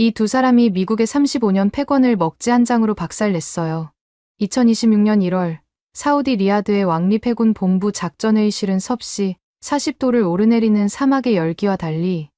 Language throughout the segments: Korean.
이 두 사람이 미국의 35년 패권을 먹지 한 장으로 박살냈어요. 2026년 1월 사우디 리야드의 왕립 해군 본부 작전회의실은 섭씨 40도를 오르내리는 사막의 열기와 달리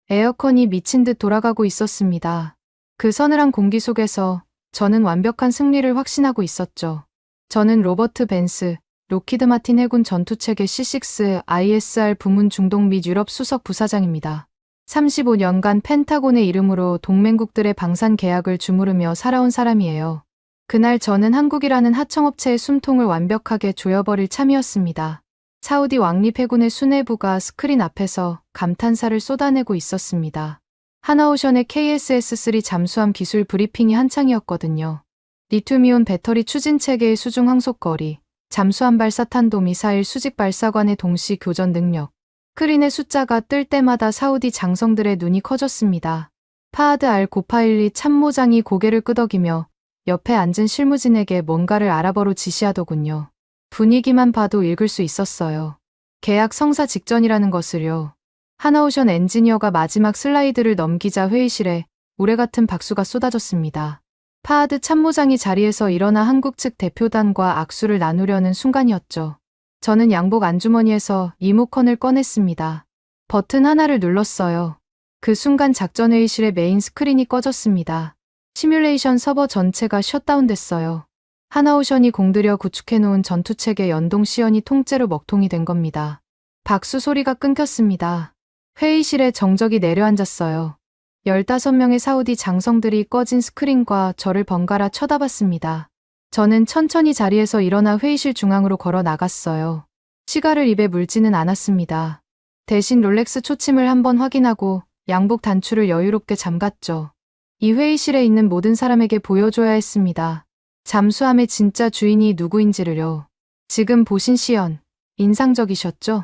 에어컨이 미친 듯 돌아가고 있었습니다. 그 서늘한 공기 속에서 저는 완벽한 승리를 확신하고 있었죠. 저는 로버트 벤스, 록히드 마틴 해군 전투체계 C6 ISR 부문 중동 및 유럽 수석 부사장입니다. 35년간 펜타곤의 이름으로 동맹국들의 방산 계약을 주무르며 살아온 사람이에요. 그날 저는 한국이라는 하청업체의 숨통을 완벽하게 조여버릴 참이었습니다. 사우디 왕립 해군의 수뇌부가 스크린 앞에서 감탄사를 쏟아내고 있었습니다. 하나오션의 KSS-3 잠수함 기술 브리핑이 한창이었거든요. 리튬이온 배터리 추진체계의 수중 항속거리, 잠수함 발사 탄도미사일 수직 발사관의 동시 교전 능력. 스크린의 숫자가 뜰 때마다 사우디 장성들의 눈이 커졌습니다. 파하드 알 고파일리 참모장이 고개를 끄덕이며 옆에 앉은 실무진에게 뭔가를 아랍어로 지시하더군요. 분위기만 봐도 읽을 수 있었어요. 계약 성사 직전이라는 것을요. 하나오션 엔지니어가 마지막 슬라이드를 넘기자 회의실에 우레같은 박수가 쏟아졌습니다. 파하드 참모장이 자리에서 일어나 한국 측 대표단과 악수를 나누려는 순간이었죠. 저는 양복 안주머니에서 리모컨을 꺼냈습니다. 버튼 하나를 눌렀어요. 그 순간 작전회의실의 메인 스크린이 꺼졌습니다. 시뮬레이션 서버 전체가 셧다운됐어요. 하나오션이 공들여 구축해놓은 전투체계 연동 시연이 통째로 먹통이 된 겁니다. 박수 소리가 끊겼습니다. 회의실에 정적이 내려앉았어요. 15명의 사우디 장성들이 꺼진 스크린과 저를 번갈아 쳐다봤습니다. 저는 천천히 자리에서 일어나 회의실 중앙으로 걸어 나갔어요. 시가를 입에 물지는 않았습니다. 대신 롤렉스 초침을 한번 확인하고 양복 단추를 여유롭게 잠갔죠. 이 회의실에 있는 모든 사람에게 보여줘야 했습니다. 잠수함의 진짜 주인이 누구인지를요. 지금 보신 시연, 인상적이셨죠?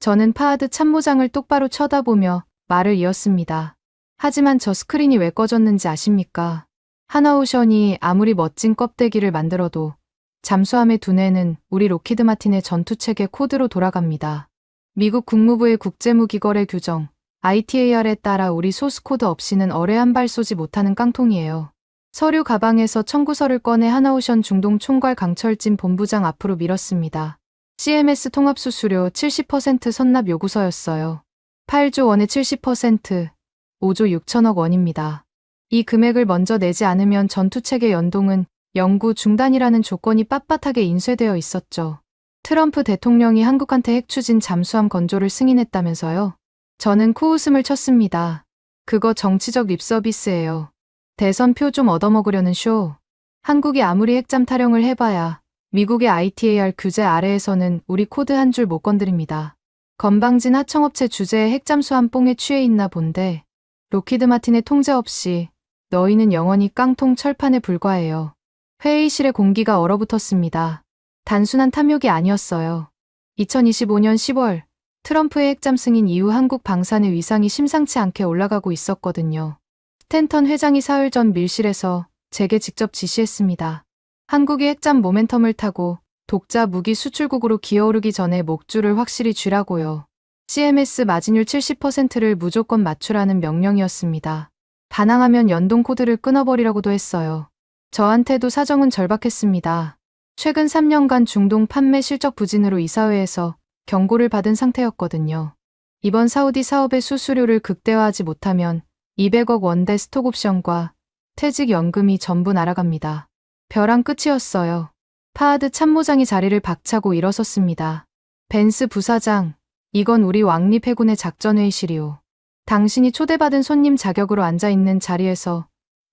저는 파하드 참모장을 똑바로 쳐다보며 말을 이었습니다. 하지만 저 스크린이 왜 꺼졌는지 아십니까? 하나오션이 아무리 멋진 껍데기를 만들어도 잠수함의 두뇌는 우리 록히드 마틴의 전투체계 코드로 돌아갑니다. 미국 국무부의 국제무기거래 규정 ITAR에 따라 우리 소스코드 없이는 어뢰 한 발 쏘지 못하는 깡통이에요. 서류 가방에서 청구서를 꺼내 하나오션 중동 총괄 강철진 본부장 앞으로 밀었습니다. CMS 통합 수수료 70% 선납 요구서였어요. 8조 원의 70%, 5조 6천억 원입니다. 이 금액을 먼저 내지 않으면 전투체계 연동은 영구 중단이라는 조건이 빳빳하게 인쇄되어 있었죠. 트럼프 대통령이 한국한테 핵 추진 잠수함 건조를 승인했다면서요? 저는 코웃음을 쳤습니다. 그거 정치적 립서비스예요. 대선 표 좀 얻어먹으려는 쇼. 한국이 아무리 핵잠 타령을 해봐야 미국의 ITAR 규제 아래에서는 우리 코드 한 줄 못 건드립니다. 건방진 하청업체 주제에 핵잠수함 뽕에 취해 있나 본데 록히드 마틴의 통제 없이 너희는 영원히 깡통 철판에 불과해요. 회의실의 공기가 얼어붙었습니다. 단순한 탐욕이 아니었어요. 2025년 10월 트럼프의 핵잠 승인 이후 한국 방산의 위상이 심상치 않게 올라가고 있었거든요. 스탠턴 회장이 사흘 전 밀실에서 제게 직접 지시했습니다. 한국이 핵잠 모멘텀을 타고 독자 무기 수출국으로 기어오르기 전에 목줄을 확실히 쥐라고요. CMS 마진율 70%를 무조건 맞추라는 명령이었습니다. 반항하면 연동 코드를 끊어버리라고도 했어요. 저한테도 사정은 절박했습니다. 최근 3년간 중동 판매 실적 부진으로 이사회에서 경고를 받은 상태였거든요. 이번 사우디 사업의 수수료를 극대화하지 못하면 200억 원대 스톡옵션과 퇴직연금이 전부 날아갑니다. 벼랑 끝이었어요. 파하드 참모장이 자리를 박차고 일어섰습니다. 벤스 부사장, 이건 우리 왕립 해군의 작전회의실이오. 당신이 초대받은 손님 자격으로 앉아있는 자리에서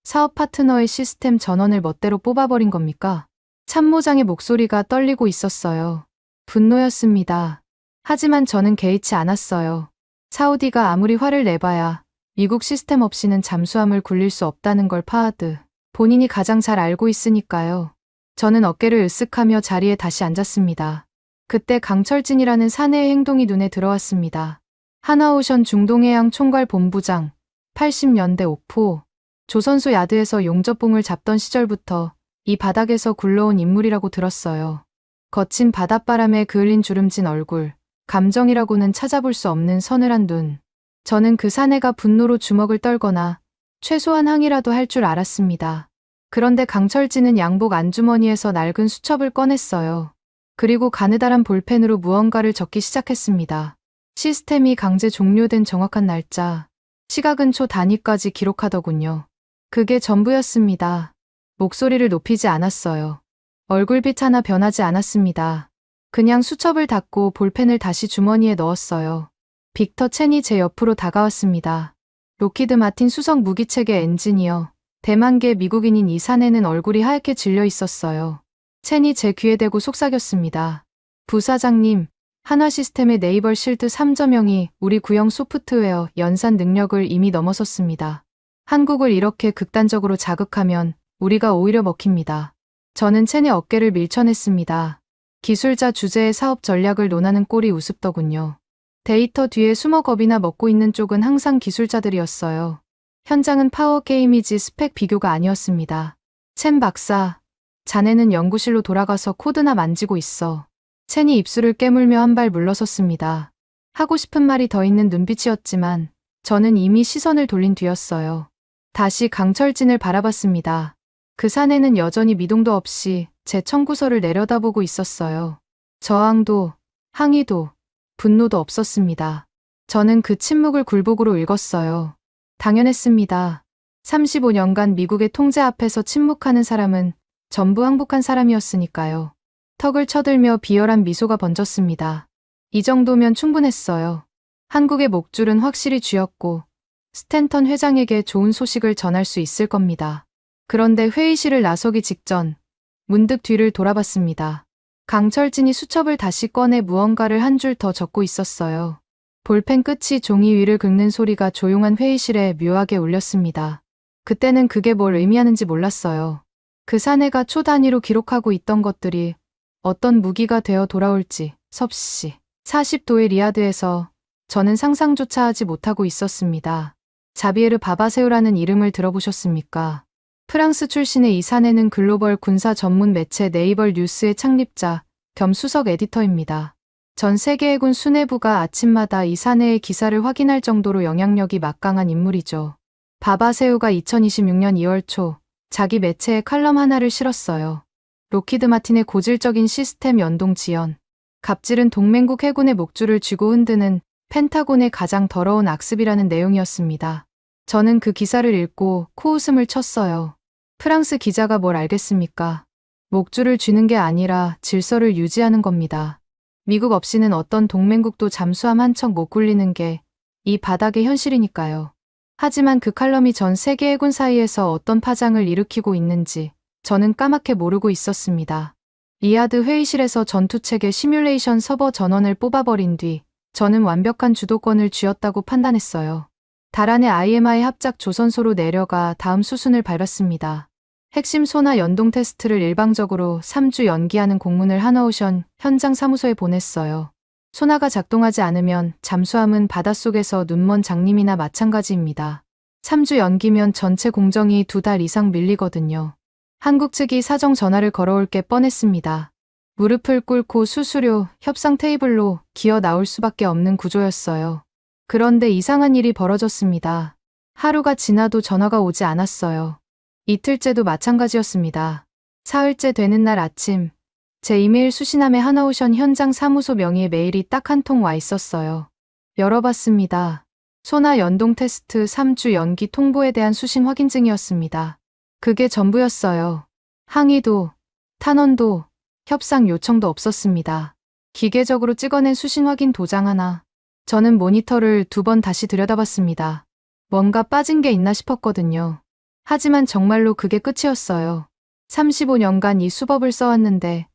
사업 파트너의 시스템 전원을 멋대로 뽑아버린 겁니까? 참모장의 목소리가 떨리고 있었어요. 분노였습니다. 하지만 저는 개의치 않았어요. 사우디가 아무리 화를 내봐야 미국 시스템 없이는 잠수함을 굴릴 수 없다는 걸 파하드 본인이 가장 잘 알고 있으니까요. 저는 어깨를 으쓱하며 자리에 다시 앉았습니다. 그때 강철진이라는 사내의 행동이 눈에 들어왔습니다. 하나오션 중동해양 총괄 본부장, 80년대 옥포, 조선소 야드에서 용접봉을 잡던 시절부터 이 바닥에서 굴러온 인물이라고 들었어요. 거친 바닷바람에 그을린 주름진 얼굴, 감정이라고는 찾아볼 수 없는 서늘한 눈. 저는 그 사내가 분노로 주먹을 떨거나 최소한 항의라도 할 줄 알았습니다. 그런데 강철진은 양복 안주머니에서 낡은 수첩을 꺼냈어요. 그리고 가느다란 볼펜으로 무언가를 적기 시작했습니다. 시스템이 강제 종료된 정확한 날짜, 시각은 초 단위까지 기록하더군요. 그게 전부였습니다. 목소리를 높이지 않았어요. 얼굴빛 하나 변하지 않았습니다. 그냥 수첩을 닫고 볼펜을 다시 주머니에 넣었어요. 빅터 첸이 제 옆으로 다가왔습니다. 로키드 마틴 수석 무기체계 엔지니어, 대만계 미국인인 이 사내는 얼굴이 하얗게 질려 있었어요. 첸이 제 귀에 대고 속삭였습니다. 부사장님, 한화시스템의 네이버 실드 3.0이 우리 구형 소프트웨어 연산 능력을 이미 넘어섰습니다. 한국을 이렇게 극단적으로 자극하면 우리가 오히려 먹힙니다. 저는 첸의 어깨를 밀쳐냈습니다. 기술자 주제의 사업 전략을 논하는 꼴이 우습더군요. 데이터 뒤에 숨어 겁이나 먹고 있는 쪽은 항상 기술자들이었어요. 현장은 파워게임이지 스펙 비교가 아니었습니다. 첸 박사, 자네는 연구실로 돌아가서 코드나 만지고 있어. 첸이 입술을 깨물며 한 발 물러섰습니다. 하고 싶은 말이 더 있는 눈빛이었지만 저는 이미 시선을 돌린 뒤였어요. 다시 강철진을 바라봤습니다. 그 사내는 여전히 미동도 없이 제 청구서를 내려다보고 있었어요. 저항도, 항의도, 분노도 없었습니다. 저는 그 침묵을 굴복으로 읽었어요. 당연했습니다. 35년간 미국의 통제 앞에서 침묵하는 사람은 전부 항복한 사람이었으니까요. 턱을 쳐들며 비열한 미소가 번졌습니다. 이 정도면 충분했어요. 한국의 목줄은 확실히 쥐었고 스탠턴 회장에게 좋은 소식을 전할 수 있을 겁니다. 그런데 회의실을 나서기 직전 문득 뒤를 돌아봤습니다. 강철진이 수첩을 다시 꺼내 무언가를 한 줄 더 적고 있었어요. 볼펜 끝이 종이 위를 긁는 소리가 조용한 회의실에 묘하게 울렸습니다. 그때는 그게 뭘 의미하는지 몰랐어요. 그 사내가 초 단위로 기록하고 있던 것들이 어떤 무기가 되어 돌아올지 섭씨 40도의 리야드에서 저는 상상조차 하지 못하고 있었습니다. 자비에르 바바세우라는 이름을 들어보셨습니까? 프랑스 출신의 이 사내는 글로벌 군사 전문 매체 네이버 뉴스의 창립자 겸 수석 에디터입니다. 전 세계 해군 수뇌부가 아침마다 이 사내의 기사를 확인할 정도로 영향력이 막강한 인물이죠. 바바세우가 2026년 2월 초 자기 매체에 칼럼 하나를 실었어요. 로키드 마틴의 고질적인 시스템 연동 지연, 갑질은 동맹국 해군의 목줄을 쥐고 흔드는 펜타곤의 가장 더러운 악습이라는 내용이었습니다. 저는 그 기사를 읽고 코웃음을 쳤어요. 프랑스 기자가 뭘 알겠습니까? 목줄을 쥐는 게 아니라 질서를 유지하는 겁니다. 미국 없이는 어떤 동맹국도 잠수함 한 척 못 굴리는 게 이 바닥의 현실이니까요. 하지만 그 칼럼이 전 세계 해군 사이에서 어떤 파장을 일으키고 있는지 저는 까맣게 모르고 있었습니다. 리야드 회의실에서 전투체계 시뮬레이션 서버 전원을 뽑아버린 뒤 저는 완벽한 주도권을 쥐었다고 판단했어요. 달안의 IMI 합작 조선소로 내려가 다음 수순을 밟았습니다. 핵심 소나 연동 테스트를 일방적으로 3주 연기하는 공문을 한화오션 현장 사무소에 보냈어요. 소나가 작동하지 않으면 잠수함은 바닷속에서 눈먼 장님이나 마찬가지입니다. 3주 연기면 전체 공정이 2달 이상 밀리거든요. 한국 측이 사정 전화를 걸어올 게 뻔했습니다. 무릎을 꿇고 수수료, 협상 테이블로 기어 나올 수밖에 없는 구조였어요. 그런데 이상한 일이 벌어졌습니다. 하루가 지나도 전화가 오지 않았어요. 이틀째도 마찬가지였습니다. 사흘째 되는 날 아침, 제 이메일 수신함에 한화오션 현장 사무소 명의의 메일이 딱 한 통 와 있었어요. 열어봤습니다. 소나 연동 테스트 3주 연기 통보에 대한 수신 확인증이었습니다. 그게 전부였어요. 항의도, 탄원도, 협상 요청도 없었습니다. 기계적으로 찍어낸 수신 확인 도장 하나. 저는 모니터를 2번 다시 들여다봤습니다. 뭔가 빠진 게 있나 싶었거든요. 하지만 정말로 그게 끝이었어요. 35년간 이 수법을 써왔는데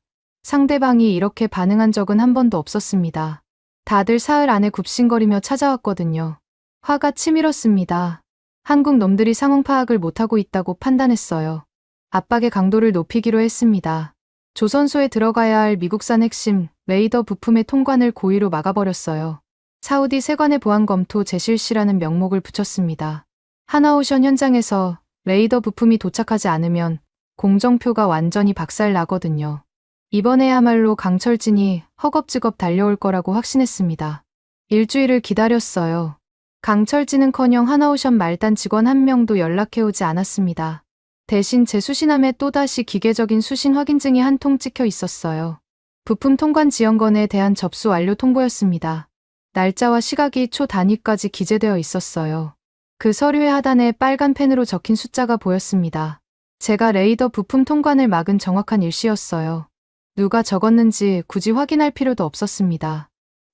상대방이 이렇게 반응한 적은 한 번도 없었습니다. 다들 사흘 안에 굽신거리며 찾아왔거든요. 화가 치밀었습니다. 한국 놈들이 상황 파악을 못하고 있다고 판단했어요. 압박의 강도를 높이기로 했습니다. 조선소에 들어가야 할 미국산 핵심 레이더 부품의 통관을 고의로 막아버렸어요. 사우디 세관의 보안 검토 재실시라는 명목을 붙였습니다. 한화오션 현장에서 레이더 부품이 도착하지 않으면 공정표가 완전히 박살나거든요. 이번에야말로 강철진이 허겁지겁 달려올 거라고 확신했습니다. 일주일을 기다렸어요. 강철진은커녕 하나오션 말단 직원 한 명도 연락해오지 않았습니다. 대신 제 수신함에 또다시 기계적인 수신 확인증이 한 통 찍혀 있었어요. 부품 통관 지연건에 대한 접수 완료 통보였습니다. 날짜와 시각이 초 단위까지 기재되어 있었어요. 그 서류의 하단에 빨간 펜으로 적힌 숫자가 보였습니다. 제가 레이더 부품 통관을 막은 정확한 일시였어요. 누가 적었는지 굳이 확인할 필요도 없었습니다.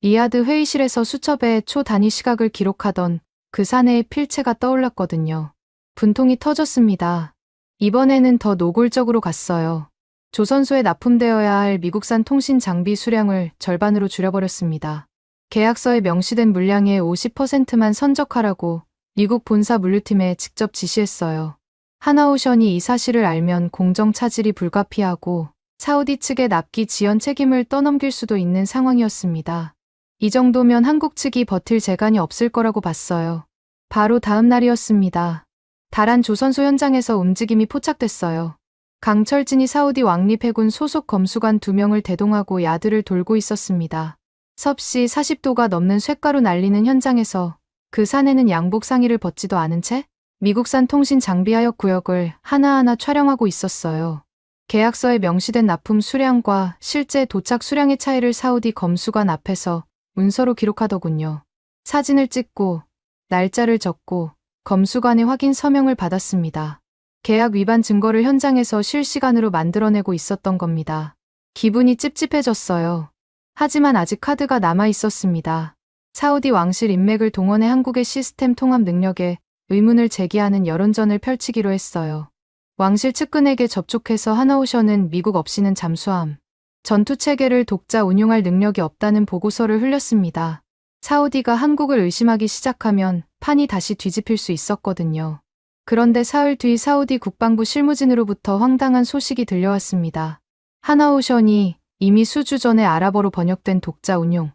리아드 회의실에서 수첩에 초 단위 시각을 기록하던 그 사내의 필체가 떠올랐거든요. 분통이 터졌습니다. 이번에는 더 노골적으로 갔어요. 조선소에 납품되어야 할 미국산 통신 장비 수량을 절반으로 줄여버렸습니다. 계약서에 명시된 물량의 50%만 선적하라고 미국 본사 물류팀에 직접 지시했어요. 하나오션이 이 사실을 알면 공정 차질이 불가피하고 사우디 측의 납기 지연 책임을 떠넘길 수도 있는 상황이었습니다. 이 정도면 한국 측이 버틸 재간이 없을 거라고 봤어요. 바로 다음 날이었습니다. 다란 조선소 현장에서 움직임이 포착됐어요. 강철진이 사우디 왕립해군 소속 검수관 2명을 대동하고 야드를 돌고 있었습니다. 섭씨 40도가 넘는 쇳가루 날리는 현장에서 그 사내는 양복 상의를 벗지도 않은 채 미국산 통신 장비 하역 구역을 하나하나 촬영하고 있었어요. 계약서에 명시된 납품 수량과 실제 도착 수량의 차이를 사우디 검수관 앞에서 문서로 기록하더군요. 사진을 찍고 날짜를 적고 검수관의 확인 서명을 받았습니다. 계약 위반 증거를 현장에서 실시간으로 만들어내고 있었던 겁니다. 기분이 찝찝해졌어요. 하지만 아직 카드가 남아 있었습니다. 사우디 왕실 인맥을 동원해 한국의 시스템 통합 능력에 의문을 제기하는 여론전을 펼치기로 했어요. 왕실 측근에게 접촉해서 하나오션은 미국 없이는 잠수함, 전투체계를 독자 운용할 능력이 없다는 보고서를 흘렸습니다. 사우디가 한국을 의심하기 시작하면 판이 다시 뒤집힐 수 있었거든요. 그런데 사흘 뒤 사우디 국방부 실무진으로부터 황당한 소식이 들려왔습니다. 하나오션이 이미 수주 전에 아랍어로 번역된 독자 운용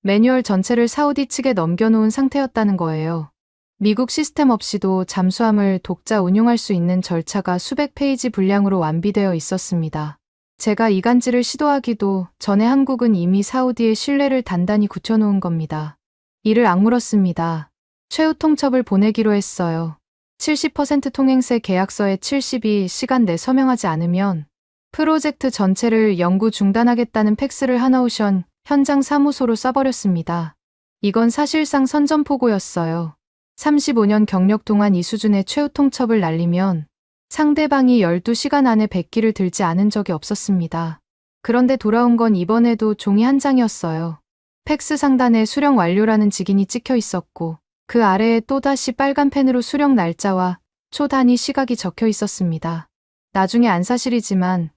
매뉴얼 전체를 사우디 측에 넘겨놓은 상태였다는 거예요. 미국 시스템 없이도 잠수함을 독자 운용할 수 있는 절차가 수백 페이지 분량으로 완비되어 있었습니다. 제가 이간질을 시도하기도 전에 한국은 이미 사우디의 신뢰를 단단히 굳혀놓은 겁니다. 이를 악물었습니다. 최후 통첩을 보내기로 했어요. 70% 통행세 계약서에 72시간 내 서명하지 않으면 프로젝트 전체를 영구 중단하겠다는 팩스를 하나오션 현장 사무소로 써버렸습니다. 이건 사실상 선전포고였어요. 35년 경력 동안 이 수준의 최후 통첩을 날리면 상대방이 12시간 안에 백기를 들지 않은 적이 없었습니다. 그런데 돌아온 건 이번에도 종이 한 장이었어요. 팩스 상단에 수령 완료라는 직인이 찍혀 있었고 그 아래에 또다시 빨간 펜으로 수령 날짜와 초 단위 시각이 적혀 있었습니다. 나중에 안 사실이지만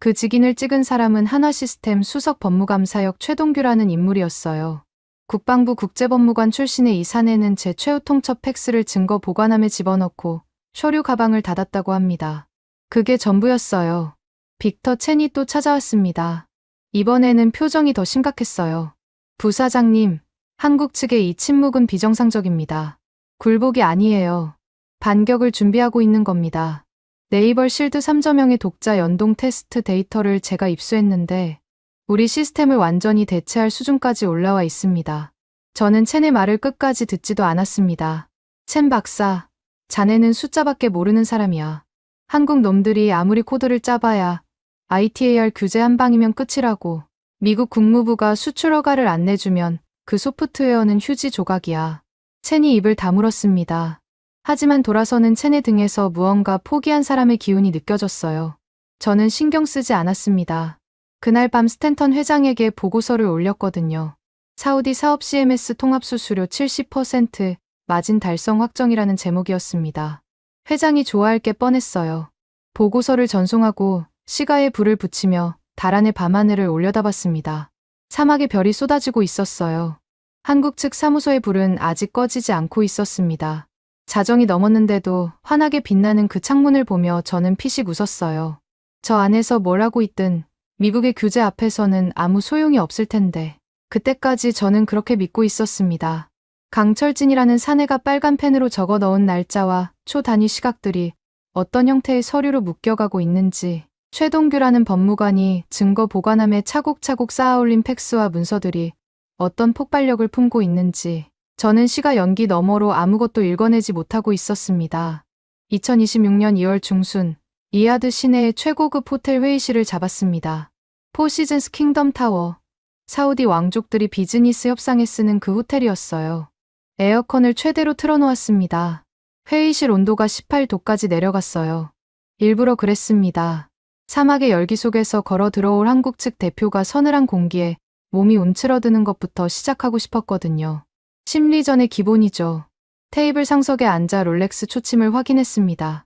그 직인을 찍은 사람은 한화시스템 수석 법무감사역 최동규라는 인물이었어요. 국방부 국제법무관 출신의 이 사내는 제 최후 통첩 팩스를 증거 보관함에 집어넣고 서류 가방을 닫았다고 합니다. 그게 전부였어요. 빅터 첸이 또 찾아왔습니다. 이번에는 표정이 더 심각했어요. 부사장님, 한국 측의 이 침묵은 비정상적입니다. 굴복이 아니에요. 반격을 준비하고 있는 겁니다. 네이버 실드 3.0의 독자 연동 테스트 데이터를 제가 입수했는데 우리 시스템을 완전히 대체할 수준까지 올라와 있습니다. 저는 첸의 말을 끝까지 듣지도 않았습니다. 첸 박사, 자네는 숫자밖에 모르는 사람이야. 한국 놈들이 아무리 코드를 짜봐야 ITAR 규제 한 방이면 끝이라고. 미국 국무부가 수출 허가를 안 내주면 그 소프트웨어는 휴지 조각이야. 첸이 입을 다물었습니다. 하지만 돌아서는 첸의 등에서 무언가 포기한 사람의 기운이 느껴졌어요. 저는 신경 쓰지 않았습니다. 그날 밤 스탠턴 회장에게 보고서를 올렸거든요. 사우디 사업 CMS 통합 수수료 70% 마진 달성 확정이라는 제목이었습니다. 회장이 좋아할 게 뻔했어요. 보고서를 전송하고 시가에 불을 붙이며 다란의 밤하늘을 올려다봤습니다. 사막에 별이 쏟아지고 있었어요. 한국 측 사무소의 불은 아직 꺼지지 않고 있었습니다. 자정이 넘었는데도 환하게 빛나는 그 창문을 보며 저는 피식 웃었어요. 저 안에서 뭘 하고 있든 미국의 규제 앞에서는 아무 소용이 없을 텐데 그때까지 저는 그렇게 믿고 있었습니다. 강철진이라는 사내가 빨간 펜으로 적어 넣은 날짜와 초 단위 시각들이 어떤 형태의 서류로 묶여가고 있는지, 최동규라는 법무관이 증거 보관함에 차곡차곡 쌓아올린 팩스와 문서들이 어떤 폭발력을 품고 있는지 저는 시가 연기 너머로 아무것도 읽어내지 못하고 있었습니다. 2026년 2월 중순, 리야드 시내의 최고급 호텔 회의실을 잡았습니다. 포시즌스 킹덤 타워. 사우디 왕족들이 비즈니스 협상에 쓰는 그 호텔이었어요. 에어컨을 최대로 틀어놓았습니다. 회의실 온도가 18도까지 내려갔어요. 일부러 그랬습니다. 사막의 열기 속에서 걸어 들어올 한국 측 대표가 서늘한 공기에 몸이 움츠러드는 것부터 시작하고 싶었거든요. 심리전의 기본이죠. 테이블 상석에 앉아 롤렉스 초침을 확인했습니다.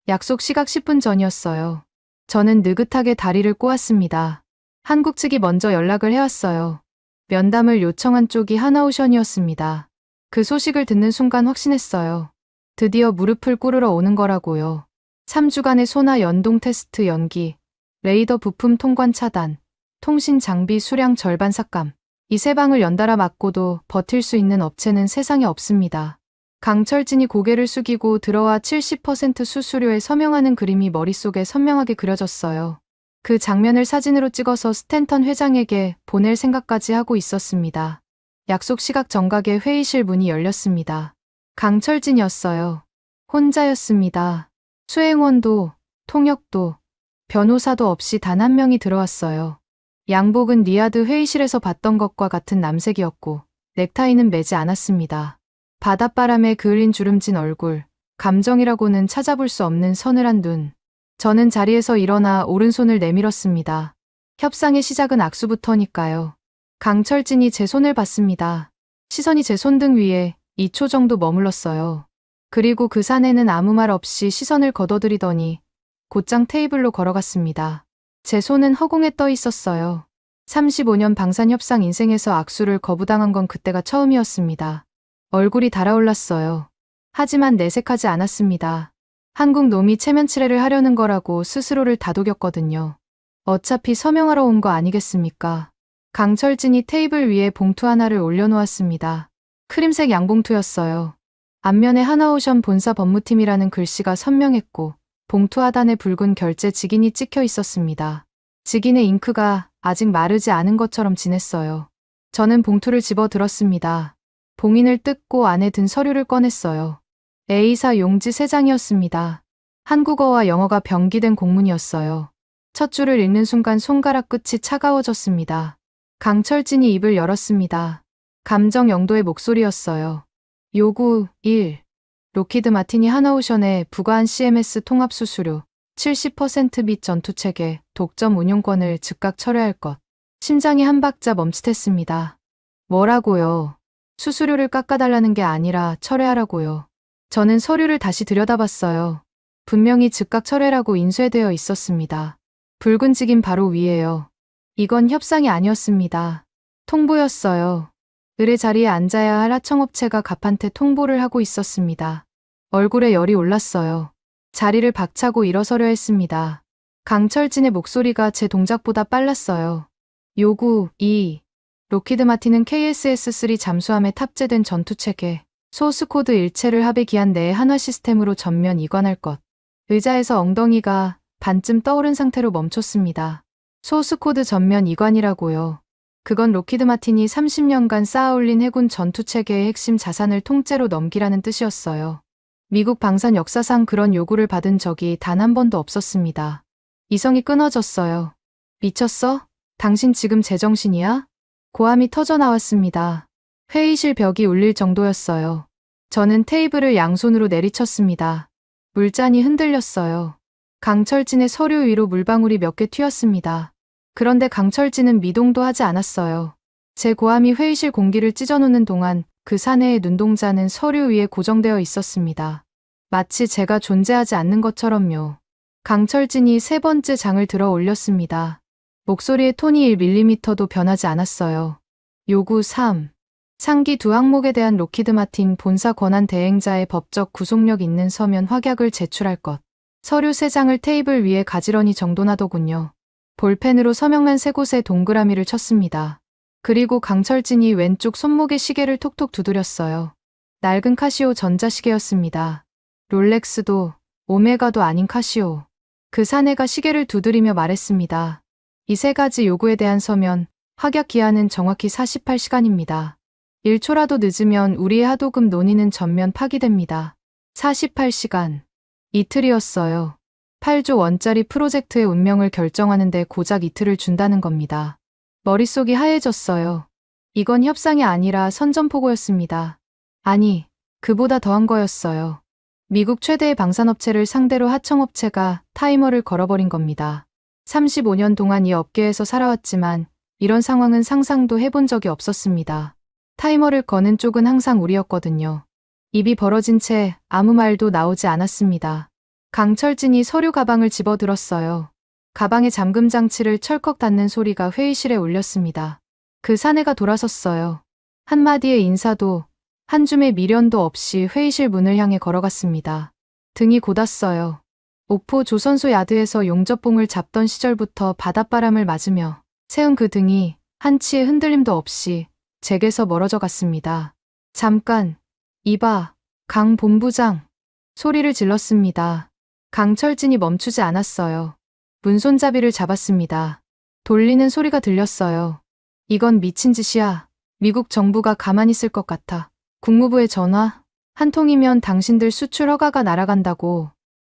약속 시각 10분 전이었어요. 저는 느긋하게 다리를 꼬았습니다. 한국 측이 먼저 연락을 해왔어요. 면담을 요청한 쪽이 하나오션이었습니다. 그 소식을 듣는 순간 확신했어요. 드디어 무릎을 꿇으러 오는 거라고요. 3주간의 소나 연동 테스트 연기, 레이더 부품 통관 차단, 통신 장비 수량 절반 삭감. 이 세 방을 연달아 맞고도 버틸 수 있는 업체는 세상에 없습니다. 강철진이 고개를 숙이고 들어와 70% 수수료에 서명하는 그림이 머릿속에 선명하게 그려졌어요. 그 장면을 사진으로 찍어서 스탠턴 회장에게 보낼 생각까지 하고 있었습니다. 약속 시각 정각에 회의실 문이 열렸습니다. 강철진이었어요. 혼자였습니다. 수행원도, 통역도, 변호사도 없이 단 한 명이 들어왔어요. 양복은 리야드 회의실에서 봤던 것과 같은 남색이었고 넥타이는 매지 않았습니다. 바닷바람에 그을린 주름진 얼굴, 감정이라고는 찾아볼 수 없는 서늘한 눈. 저는 자리에서 일어나 오른손을 내밀었습니다. 협상의 시작은 악수부터니까요. 강철진이 제 손을 봤습니다. 시선이 제 손등 위에 2초 정도 머물렀어요. 그리고 그 사내는 아무 말 없이 시선을 걷어들이더니 곧장 테이블로 걸어갔습니다. 제 손은 허공에 떠 있었어요. 35년 방산협상 인생에서 악수를 거부당한 건 그때가 처음이었습니다. 얼굴이 달아올랐어요. 하지만 내색하지 않았습니다. 한국 놈이 체면치레를 하려는 거라고 스스로를 다독였거든요. 어차피 서명하러 온 거 아니겠습니까? 강철진이 테이블 위에 봉투 하나를 올려놓았습니다. 크림색 양봉투였어요. 앞면에 하나오션 본사 법무팀이라는 글씨가 선명했고 봉투 하단에 붉은 결제 직인이 찍혀 있었습니다. 직인의 잉크가 아직 마르지 않은 것처럼 진했어요. 저는 봉투를 집어 들었습니다. 봉인을 뜯고 안에 든 서류를 꺼냈어요. A사 용지 3장이었습니다. 한국어와 영어가 병기된 공문이었어요. 첫 줄을 읽는 순간 손가락 끝이 차가워졌습니다. 강철진이 입을 열었습니다. 감정 영도의 목소리였어요. 요구 1. 로키드 마티니 하나오션의 부과한 CMS 통합 수수료 70% 및 전투체계, 독점 운용권을 즉각 철회할 것. 심장이 한 박자 멈칫했습니다. 뭐라고요? 수수료를 깎아달라는 게 아니라 철회하라고요. 저는 서류를 다시 들여다봤어요. 분명히 즉각 철회라고 인쇄되어 있었습니다. 붉은 직인 바로 위에요. 이건 협상이 아니었습니다. 통보였어요. 을의 자리에 앉아야 할 하청업체가 갑한테 통보를 하고 있었습니다. 얼굴에 열이 올랐어요. 자리를 박차고 일어서려 했습니다. 강철진의 목소리가 제 동작보다 빨랐어요. 요구 2. 로키드 마틴은 KSS-3 잠수함에 탑재된 전투체계, 소스코드 일체를 합의 기한 내에 한화 시스템으로 전면 이관할 것. 의자에서 엉덩이가 반쯤 떠오른 상태로 멈췄습니다. 소스코드 전면 이관이라고요. 그건 로키드 마틴이 30년간 쌓아올린 해군 전투체계의 핵심 자산을 통째로 넘기라는 뜻이었어요. 미국 방산 역사상 그런 요구를 받은 적이 단 한 번도 없었습니다. 이성이 끊어졌어요. 미쳤어? 당신 지금 제정신이야? 고함이 터져 나왔습니다. 회의실 벽이 울릴 정도였어요. 저는 테이블을 양손으로 내리쳤습니다. 물잔이 흔들렸어요. 강철진의 서류 위로 물방울이 몇 개 튀었습니다. 그런데 강철진은 미동도 하지 않았어요. 제 고함이 회의실 공기를 찢어놓는 동안 그 사내의 눈동자는 서류 위에 고정되어 있었습니다. 마치 제가 존재하지 않는 것처럼요. 강철진이 3번째 장을 들어 올렸습니다. 목소리의 톤이 1mm도 변하지 않았어요. 요구 3. 상기 2항목에 대한 로키드 마틴 본사 권한 대행자의 법적 구속력 있는 서면 확약을 제출할 것. 서류 3장을 테이블 위에 가지런히 정돈하더군요. 볼펜으로 서명란 3곳에 동그라미를 쳤습니다. 그리고 강철진이 왼쪽 손목에 시계를 톡톡 두드렸어요. 낡은 카시오 전자시계였습니다. 롤렉스도 오메가도 아닌 카시오. 그 사내가 시계를 두드리며 말했습니다. 이 3가지 요구에 대한 서면, 확약 기한은 정확히 48시간입니다. 1초라도 늦으면 우리의 하도급 논의는 전면 파기됩니다. 48시간. 이틀이었어요. 8조 원짜리 프로젝트의 운명을 결정하는데 고작 이틀을 준다는 겁니다. 머릿속이 하얘졌어요. 이건 협상이 아니라 선전포고였습니다. 아니, 그보다 더한 거였어요. 미국 최대의 방산업체를 상대로 하청업체가 타이머를 걸어버린 겁니다. 35년 동안 이 업계에서 살아왔지만 이런 상황은 상상도 해본 적이 없었습니다. 타이머를 거는 쪽은 항상 우리였거든요. 입이 벌어진 채 아무 말도 나오지 않았습니다. 강철진이 서류 가방을 집어들었어요. 가방의 잠금 장치를 철컥 닫는 소리가 회의실에 울렸습니다. 그 사내가 돌아섰어요. 한마디의 인사도 한 줌의 미련도 없이 회의실 문을 향해 걸어갔습니다. 등이 곧았어요. 옥포 조선소 야드에서 용접봉을 잡던 시절부터 바닷바람을 맞으며 세운 그 등이 한치의 흔들림도 없이 제게서 멀어져 갔습니다. 잠깐, 이봐, 강 본부장. 소리를 질렀습니다. 강철진이 멈추지 않았어요. 문손잡이를 잡았습니다. 돌리는 소리가 들렸어요. 이건 미친 짓이야. 미국 정부가 가만히 있을 것 같아. 국무부에 전화? 한 통이면 당신들 수출 허가가 날아간다고.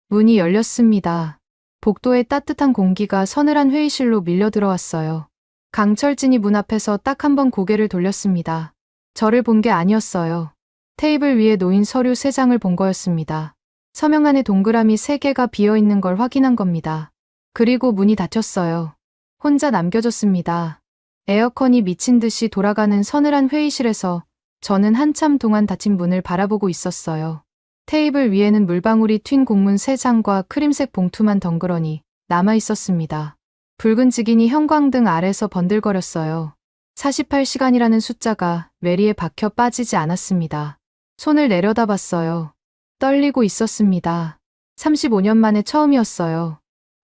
문이 열렸습니다. 복도의 따뜻한 공기가 서늘한 회의실로 밀려 들어왔어요. 강철진이 문 앞에서 딱 한 번 고개를 돌렸습니다. 저를 본 게 아니었어요. 테이블 위에 놓인 서류 3장을 본 거였습니다. 서명 안에 동그라미 3개가 비어있는 걸 확인한 겁니다. 그리고 문이 닫혔어요. 혼자 남겨졌습니다. 에어컨이 미친 듯이 돌아가는 서늘한 회의실에서 저는 한참 동안 닫힌 문을 바라보고 있었어요. 테이블 위에는 물방울이 튄 공문 3장과 크림색 봉투만 덩그러니 남아 있었습니다. 붉은 직인이 형광등 아래서 번들거렸어요. 48시간이라는 숫자가 뇌리에 박혀 빠지지 않았습니다. 손을 내려다봤어요. 떨리고 있었습니다. 35년 만에 처음이었어요.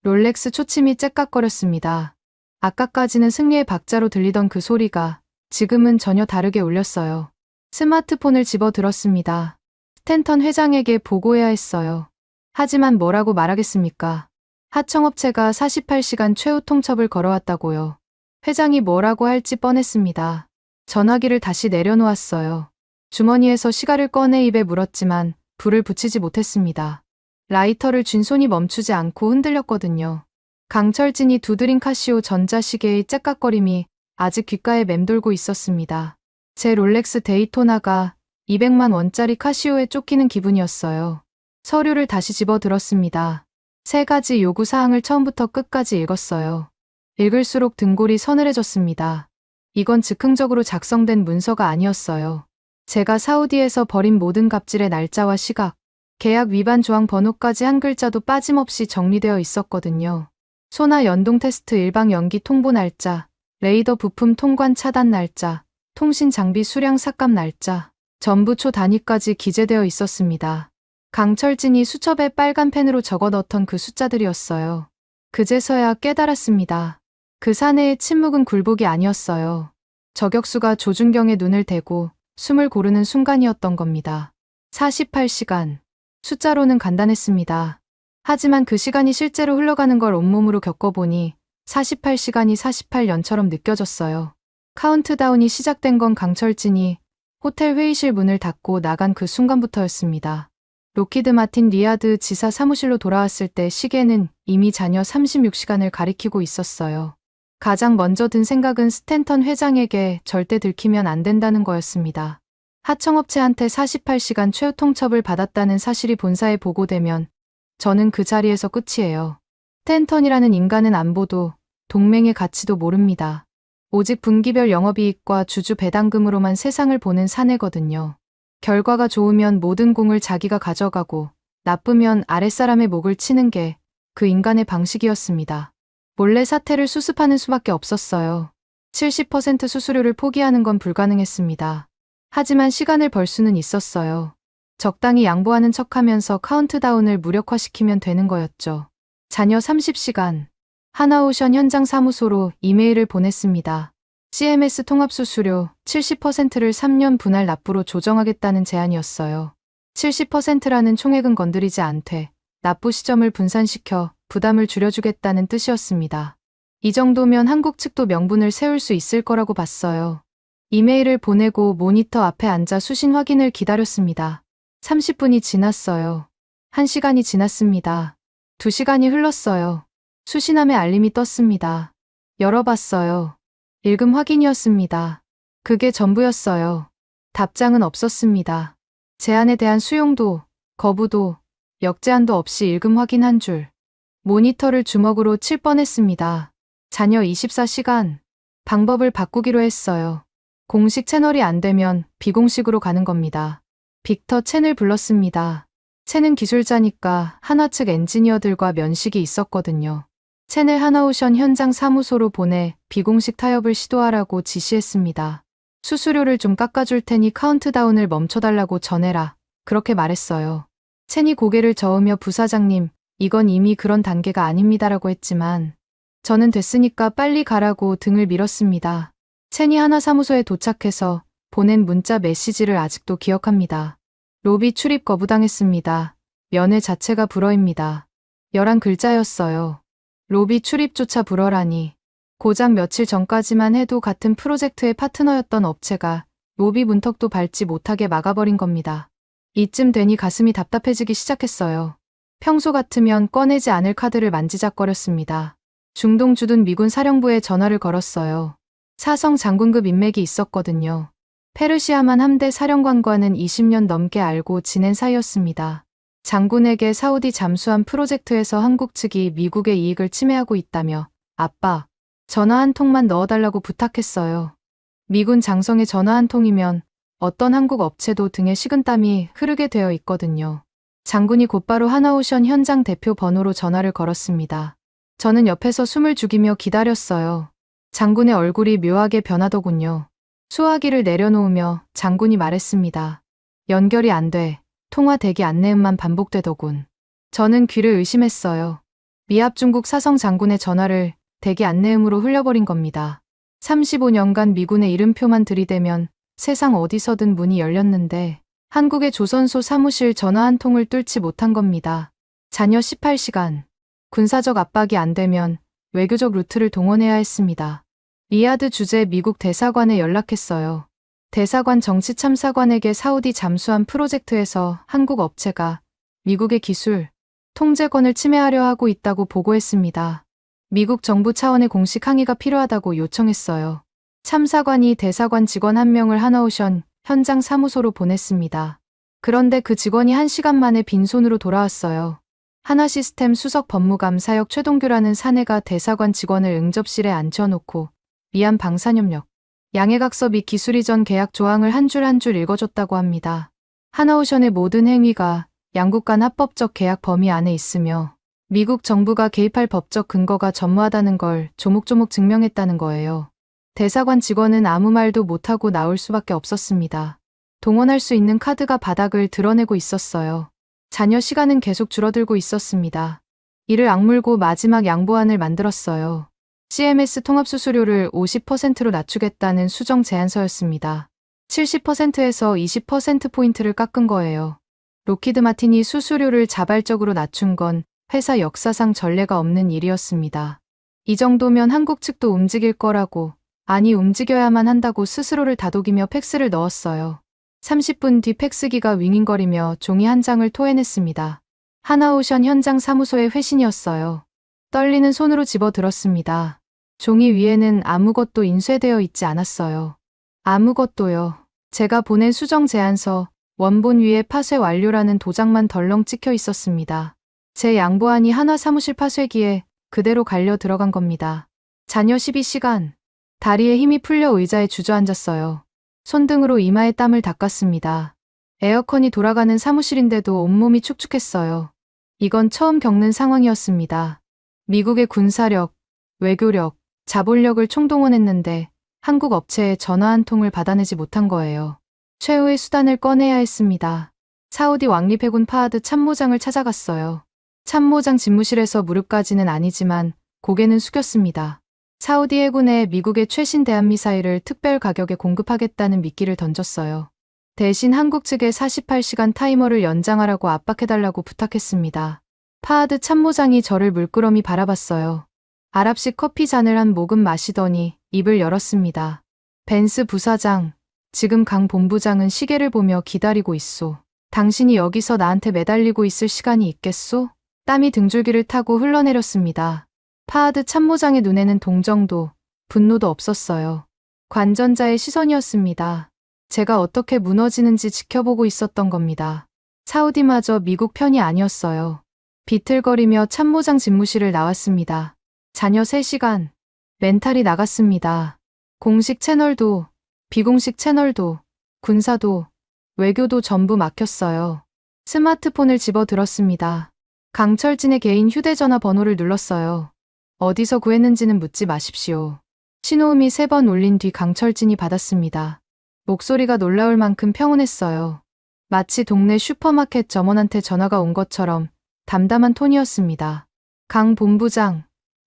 롤렉스 초침이 째깍거렸습니다. 아까까지는 승리의 박자로 들리던 그 소리가 지금은 전혀 다르게 울렸어요. 스마트폰을 집어들었습니다. 스탠턴 회장에게 보고해야 했어요. 하지만 뭐라고 말하겠습니까? 하청업체가 48시간 최후 통첩을 걸어왔다고요. 회장이 뭐라고 할지 뻔했습니다. 전화기를 다시 내려놓았어요. 주머니에서 시가를 꺼내 입에 물었지만 불을 붙이지 못했습니다. 라이터를 쥔 손이 멈추지 않고 흔들렸거든요. 강철진이 두드린 카시오 전자시계의 째깍거림이 아직 귓가에 맴돌고 있었습니다. 제 롤렉스 데이토나가 200만 원짜리 카시오에 쫓기는 기분이었어요. 서류를 다시 집어들었습니다. 3가지 요구사항을 처음부터 끝까지 읽었어요. 읽을수록 등골이 서늘해졌습니다. 이건 즉흥적으로 작성된 문서가 아니었어요. 제가 사우디에서 버린 모든 갑질의 날짜와 시각, 계약 위반 조항 번호까지 한 글자도 빠짐없이 정리되어 있었거든요. 소나 연동 테스트 일방 연기 통보 날짜, 레이더 부품 통관 차단 날짜, 통신 장비 수량 삭감 날짜, 전부 초 단위까지 기재되어 있었습니다. 강철진이 수첩에 빨간 펜으로 적어 넣던 그 숫자들이었어요. 그제서야 깨달았습니다. 그 사내의 침묵은 굴복이 아니었어요. 저격수가 조준경의 눈을 대고 숨을 고르는 순간이었던 겁니다. 48시간. 숫자로는 간단했습니다. 하지만 그 시간이 실제로 흘러가는 걸 온몸으로 겪어보니 48시간이 48년처럼 느껴졌어요. 카운트다운이 시작된 건 강철진이 호텔 회의실 문을 닫고 나간 그 순간부터였습니다. 로키드 마틴 리야드 지사 사무실로 돌아왔을 때 시계는 이미 잔여 36시간을 가리키고 있었어요. 가장 먼저 든 생각은 스탠턴 회장에게 절대 들키면 안 된다는 거였습니다. 하청업체한테 48시간 최후 통첩을 받았다는 사실이 본사에 보고되면 저는 그 자리에서 끝이에요. 스탠턴이라는 인간은 안보도 동맹의 가치도 모릅니다. 오직 분기별 영업이익과 주주 배당금으로만 세상을 보는 사내거든요. 결과가 좋으면 모든 공을 자기가 가져가고 나쁘면 아랫사람의 목을 치는 게 그 인간의 방식이었습니다. 몰래 사태를 수습하는 수밖에 없었어요. 70% 수수료를 포기하는 건 불가능했습니다. 하지만 시간을 벌 수는 있었어요. 적당히 양보하는 척하면서 카운트다운을 무력화시키면 되는 거였죠. 잔여 30시간. 하나오션 현장 사무소로 이메일을 보냈습니다. CMS 통합 수수료 70%를 3년 분할 납부로 조정하겠다는 제안이었어요. 70%라는 총액은 건드리지 않되 납부 시점을 분산시켜 부담을 줄여주겠다는 뜻이었습니다. 이 정도면 한국 측도 명분을 세울 수 있을 거라고 봤어요. 이메일을 보내고 모니터 앞에 앉아 수신 확인을 기다렸습니다. 30분이 지났어요. 1시간이 지났습니다. 2시간이 흘렀어요. 수신함에 알림이 떴습니다. 열어봤어요. 읽음 확인이었습니다. 그게 전부였어요. 답장은 없었습니다. 제안에 대한 수용도, 거부도, 역제안도 없이 읽음 확인한 줄. 모니터를 주먹으로 칠 뻔했습니다. 자녀 24시간. 방법을 바꾸기로 했어요. 공식 채널이 안 되면 비공식으로 가는 겁니다. 빅터 첸을 불렀습니다. 첸은 기술자니까 한화 측 엔지니어들과 면식이 있었거든요. 첸을 하나오션 현장 사무소로 보내 비공식 타협을 시도하라고 지시했습니다. 수수료를 좀 깎아줄 테니 카운트다운을 멈춰달라고 전해라. 그렇게 말했어요. 첸이 고개를 저으며 부사장님, 이건 이미 그런 단계가 아닙니다라고 했지만 저는 됐으니까 빨리 가라고 등을 밀었습니다. 첸이 하나 사무소에 도착해서 보낸 문자 메시지를 아직도 기억합니다. 로비 출입 거부당했습니다. 면회 자체가 불어입니다. 11글자였어요. 로비 출입조차 불어라니. 고작 며칠 전까지만 해도 같은 프로젝트의 파트너였던 업체가 로비 문턱도 밟지 못하게 막아버린 겁니다. 이쯤 되니 가슴이 답답해지기 시작했어요. 평소 같으면 꺼내지 않을 카드를 만지작거렸습니다. 중동 주둔 미군 사령부에 전화를 걸었어요. 사성 장군급 인맥이 있었거든요. 페르시아만 함대 사령관과는 20년 넘게 알고 지낸 사이였습니다. 장군에게 사우디 잠수함 프로젝트에서 한국 측이 미국의 이익을 침해하고 있다며 아빠, 전화 한 통만 넣어달라고 부탁했어요. 미군 장성의 전화 한 통이면 어떤 한국 업체도 등에 식은땀이 흐르게 되어 있거든요. 장군이 곧바로 하나오션 현장 대표 번호로 전화를 걸었습니다. 저는 옆에서 숨을 죽이며 기다렸어요. 장군의 얼굴이 묘하게 변하더군요. 수화기를 내려놓으며 장군이 말했습니다. 연결이 안 돼. 통화 대기 안내음만 반복되더군. 저는 귀를 의심했어요. 미합 중국 사성 장군의 전화를 대기 안내음으로 흘려버린 겁니다. 35년간 미군의 이름표만 들이대면 세상 어디서든 문이 열렸는데 한국의 조선소 사무실 전화 한 통을 뚫지 못한 겁니다. 자녀 18시간. 군사적 압박이 안 되면 외교적 루트를 동원해야 했습니다. 리야드 주재 미국 대사관에 연락했어요. 대사관 정치참사관에게 사우디 잠수함 프로젝트에서 한국 업체가 미국의 기술, 통제권을 침해하려 하고 있다고 보고했습니다. 미국 정부 차원의 공식 항의가 필요하다고 요청했어요. 참사관이 대사관 직원 한 명을 하나오션 현장 사무소로 보냈습니다. 그런데 그 직원이 1시간 만에 빈손으로 돌아왔어요. 하나시스템 수석 법무감사역 최동규라는 사내가 대사관 직원을 응접실에 앉혀놓고 미얀 방산협력, 양해각서 및 기술 이전 계약 조항을 한 줄 한 줄 읽어줬다고 합니다. 하나오션의 모든 행위가 양국 간 합법적 계약 범위 안에 있으며 미국 정부가 개입할 법적 근거가 전무하다는 걸 조목조목 증명했다는 거예요. 대사관 직원은 아무 말도 못하고 나올 수밖에 없었습니다. 동원할 수 있는 카드가 바닥을 드러내고 있었어요. 자녀 시간은 계속 줄어들고 있었습니다. 이를 악물고 마지막 양보안을 만들었어요. CMS 통합 수수료를 50%로 낮추겠다는 수정 제안서였습니다. 70%에서 20%포인트를 깎은 거예요. 로키드 마틴이 수수료를 자발적으로 낮춘 건 회사 역사상 전례가 없는 일이었습니다. 이 정도면 한국 측도 움직일 거라고, 아니 움직여야만 한다고 스스로를 다독이며 팩스를 넣었어요. 30분 뒤 팩스기가 윙윙거리며 종이 한 장을 토해냈습니다. 하나오션 현장 사무소의 회신이었어요. 떨리는 손으로 집어들었습니다. 종이 위에는 아무것도 인쇄되어 있지 않았어요. 아무것도요. 제가 보낸 수정 제안서, 원본 위에 파쇄 완료라는 도장만 덜렁 찍혀 있었습니다. 제 양보안이 한화 사무실 파쇄기에 그대로 갈려 들어간 겁니다. 자녀 12시간. 다리에 힘이 풀려 의자에 주저앉았어요. 손등으로 이마에 땀을 닦았습니다. 에어컨이 돌아가는 사무실인데도 온몸이 축축했어요. 이건 처음 겪는 상황이었습니다. 미국의 군사력, 외교력, 자본력을 총동원했는데 한국 업체에 전화 한 통을 받아내지 못한 거예요. 최후의 수단을 꺼내야 했습니다. 사우디 왕립 해군 파하드 참모장을 찾아갔어요. 참모장 집무실에서 무릎까지는 아니지만 고개는 숙였습니다. 사우디 해군에 미국의 최신 대한미사일을 특별 가격에 공급하겠다는 미끼를 던졌어요. 대신 한국 측에 48시간 타이머를 연장하라고 압박해달라고 부탁했습니다. 파하드 참모장이 저를 물끄러미 바라봤어요. 아랍식 커피 잔을 한 모금 마시더니 입을 열었습니다. 벤스 부사장, 지금 강 본부장은 시계를 보며 기다리고 있소. 당신이 여기서 나한테 매달리고 있을 시간이 있겠소? 땀이 등줄기를 타고 흘러내렸습니다. 파하드 참모장의 눈에는 동정도, 분노도 없었어요. 관전자의 시선이었습니다. 제가 어떻게 무너지는지 지켜보고 있었던 겁니다. 사우디마저 미국 편이 아니었어요. 비틀거리며 참모장 집무실을 나왔습니다. 자녀 3시간, 멘탈이 나갔습니다. 공식 채널도, 비공식 채널도, 군사도, 외교도 전부 막혔어요. 스마트폰을 집어들었습니다. 강철진의 개인 휴대전화 번호를 눌렀어요. 어디서 구했는지는 묻지 마십시오. 신호음이 3번 울린 뒤 강철진이 받았습니다. 목소리가 놀라울 만큼 평온했어요. 마치 동네 슈퍼마켓 점원한테 전화가 온 것처럼 담담한 톤이었습니다. 강 본부장,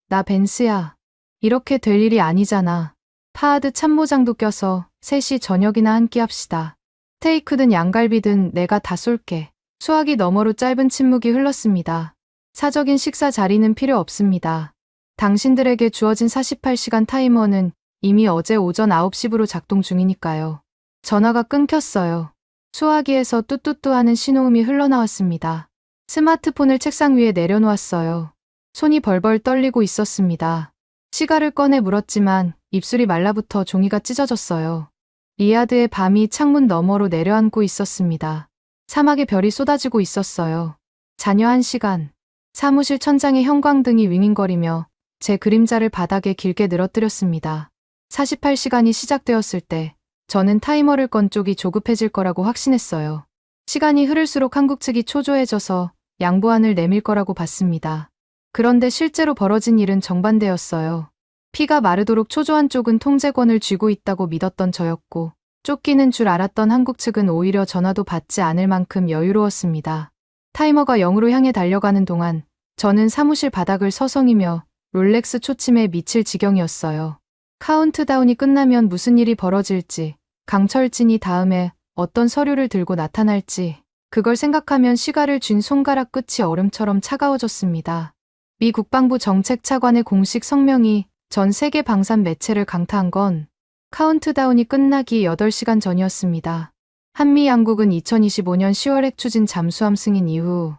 나 벤스야. 이렇게 될 일이 아니잖아. 파하드 참모장도 껴서 3시 저녁이나 한 끼 합시다. 스테이크든 양갈비든 내가 다 쏠게. 수화기 너머로 짧은 침묵이 흘렀습니다. 사적인 식사 자리는 필요 없습니다. 당신들에게 주어진 48시간 타이머는 이미 어제 오전 9시부로 작동 중이니까요. 전화가 끊겼어요. 수화기에서 뚜뚜뚜 하는 신호음이 흘러나왔습니다. 스마트폰을 책상 위에 내려놓았어요. 손이 벌벌 떨리고 있었습니다. 시가를 꺼내 물었지만 입술이 말라붙어 종이가 찢어졌어요. 리야드의 밤이 창문 너머로 내려앉고 있었습니다. 사막의 별이 쏟아지고 있었어요. 자녀 1시간. 사무실 천장에 형광등이 윙윙거리며 제 그림자를 바닥에 길게 늘어뜨렸습니다. 48시간이 시작되었을 때 저는 타이머를 건 쪽이 조급해질 거라고 확신했어요. 시간이 흐를수록 한국 측이 초조해져서 양보안을 내밀 거라고 봤습니다. 그런데 실제로 벌어진 일은 정반대였어요. 피가 마르도록 초조한 쪽은 통제권을 쥐고 있다고 믿었던 저였고, 쫓기는 줄 알았던 한국 측은 오히려 전화도 받지 않을 만큼 여유로웠습니다. 타이머가 0으로 향해 달려가는 동안 저는 사무실 바닥을 서성이며 롤렉스 초침에 미칠 지경이었어요. 카운트다운이 끝나면 무슨 일이 벌어질지, 강철진이 다음에 어떤 서류를 들고 나타날지, 그걸 생각하면 시가를 쥔 손가락 끝이 얼음처럼 차가워졌습니다. 미 국방부 정책차관의 공식 성명이 전 세계 방산 매체를 강타한 건 카운트다운이 끝나기 8시간 전이었습니다. 한미 양국은 2025년 10월 핵 추진 잠수함 승인 이후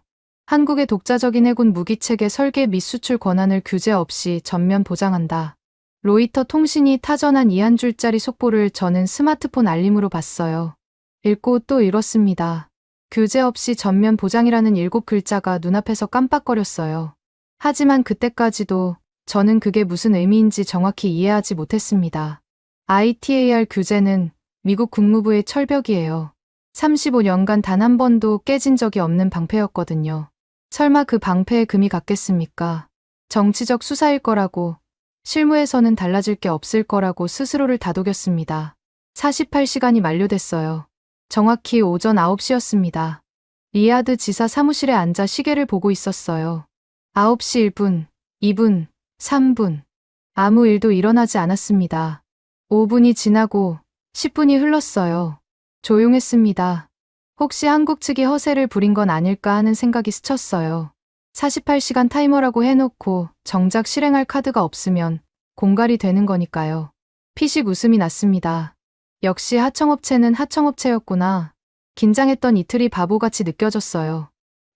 한국의 독자적인 해군 무기체계 설계 및 수출 권한을 규제 없이 전면 보장한다. 로이터 통신이 타전한 이 한 줄짜리 속보를 저는 스마트폰 알림으로 봤어요. 읽고 또 읽었습니다. 규제 없이 전면 보장이라는 7글자가 눈앞에서 깜빡거렸어요. 하지만 그때까지도 저는 그게 무슨 의미인지 정확히 이해하지 못했습니다. ITAR 규제는 미국 국무부의 철벽이에요. 35년간 단 한 번도 깨진 적이 없는 방패였거든요. 설마 그 방패에 금이 갔겠습니까? 정치적 수사일 거라고, 실무에서는 달라질 게 없을 거라고 스스로를 다독였습니다. 48시간이 만료됐어요. 정확히 오전 9시였습니다. 리야드 지사 사무실에 앉아 시계를 보고 있었어요. 9시 1분, 2분, 3분. 아무 일도 일어나지 않았습니다. 5분이 지나고 10분이 흘렀어요. 조용했습니다. 혹시 한국 측이 허세를 부린 건 아닐까 하는 생각이 스쳤어요. 48시간 타이머라고 해놓고 정작 실행할 카드가 없으면 공갈이 되는 거니까요. 피식 웃음이 났습니다. 역시 하청업체는 하청업체였구나. 긴장했던 이틀이 바보같이 느껴졌어요.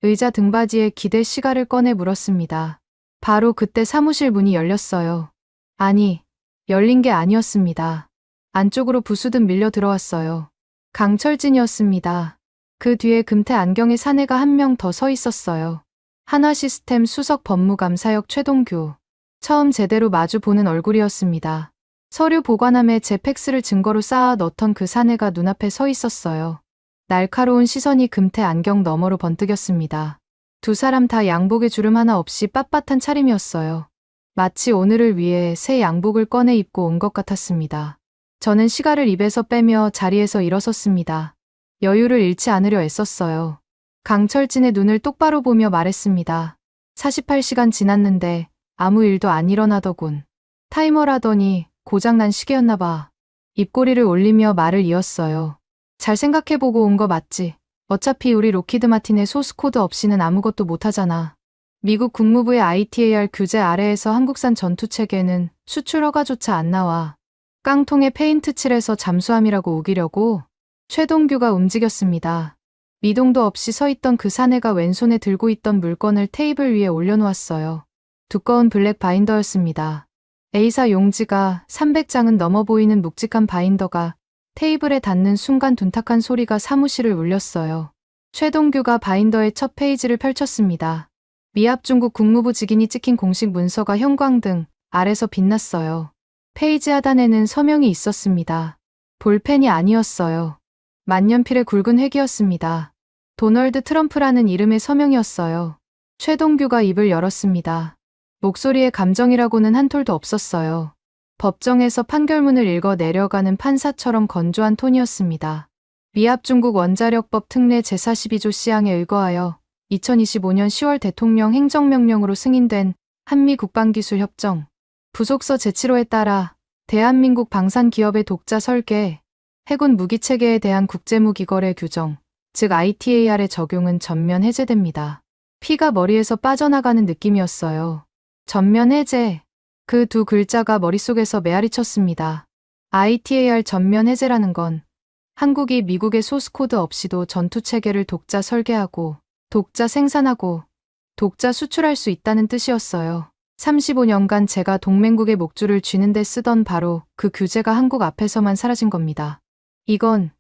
의자 등받이에 기대 시가를 꺼내 물었습니다. 바로 그때 사무실 문이 열렸어요. 아니, 열린 게 아니었습니다. 안쪽으로 부수듯 밀려 들어왔어요. 강철진이었습니다. 그 뒤에 금태 안경의 사내가 한 명 더 서 있었어요. 한화시스템 수석 법무감사역 최동규. 처음 제대로 마주 보는 얼굴이었습니다. 서류 보관함에 제 팩스를 증거로 쌓아 넣던 그 사내가 눈앞에 서 있었어요. 날카로운 시선이 금태 안경 너머로 번뜩였습니다. 두 사람 다 양복에 주름 하나 없이 빳빳한 차림이었어요. 마치 오늘을 위해 새 양복을 꺼내 입고 온 것 같았습니다. 저는 시가를 입에서 빼며 자리에서 일어섰습니다. 여유를 잃지 않으려 애썼어요. 강철진의 눈을 똑바로 보며 말했습니다. 48시간 지났는데 아무 일도 안 일어나더군. 타이머라더니 고장난 시계였나 봐. 입꼬리를 올리며 말을 이었어요. 잘 생각해보고 온 거 맞지? 어차피 우리 로키드 마틴의 소스 코드 없이는 아무것도 못하잖아. 미국 국무부의 ITAR 규제 아래에서 한국산 전투체계는 수출 허가조차 안 나와. 깡통에 페인트 칠해서 잠수함이라고 우기려고? 최동규가 움직였습니다. 미동도 없이 서 있던 그 사내가 왼손에 들고 있던 물건을 테이블 위에 올려놓았어요. 두꺼운 블랙 바인더였습니다. A사 용지가 300장은 넘어 보이는 묵직한 바인더가 테이블에 닿는 순간 둔탁한 소리가 사무실을 울렸어요. 최동규가 바인더의 첫 페이지를 펼쳤습니다. 미합 중국 국무부 직인이 찍힌 공식 문서가 형광등 아래서 빛났어요. 페이지 하단에는 서명이 있었습니다. 볼펜이 아니었어요. 만년필의 굵은 획이었습니다. 도널드 트럼프라는 이름의 서명이었어요. 최동규가 입을 열었습니다. 목소리에 감정이라고는 한 톨도 없었어요. 법정에서 판결문을 읽어 내려가는 판사처럼 건조한 톤이었습니다. 미합 중국 원자력법 특례 제42조 C항에 의거하여 2025년 10월 대통령 행정명령으로 승인된 한미 국방기술협정 부속서 제7호에 따라 대한민국 방산기업의 독자 설계, 해군 무기체계에 대한 국제무기거래 규정, 즉 ITAR의 적용은 전면 해제됩니다. 피가 머리에서 빠져나가는 느낌이었어요. 전면 해제. 그 두 글자가 머릿속에서 메아리 쳤습니다. ITAR 전면 해제라는 건 한국이 미국의 소스코드 없이도 전투체계를 독자 설계하고, 독자 생산하고, 독자 수출할 수 있다는 뜻이었어요. 35년간 제가 동맹국의 목줄을 쥐는데 쓰던 바로 그 규제가 한국 앞에서만 사라진 겁니다. 이건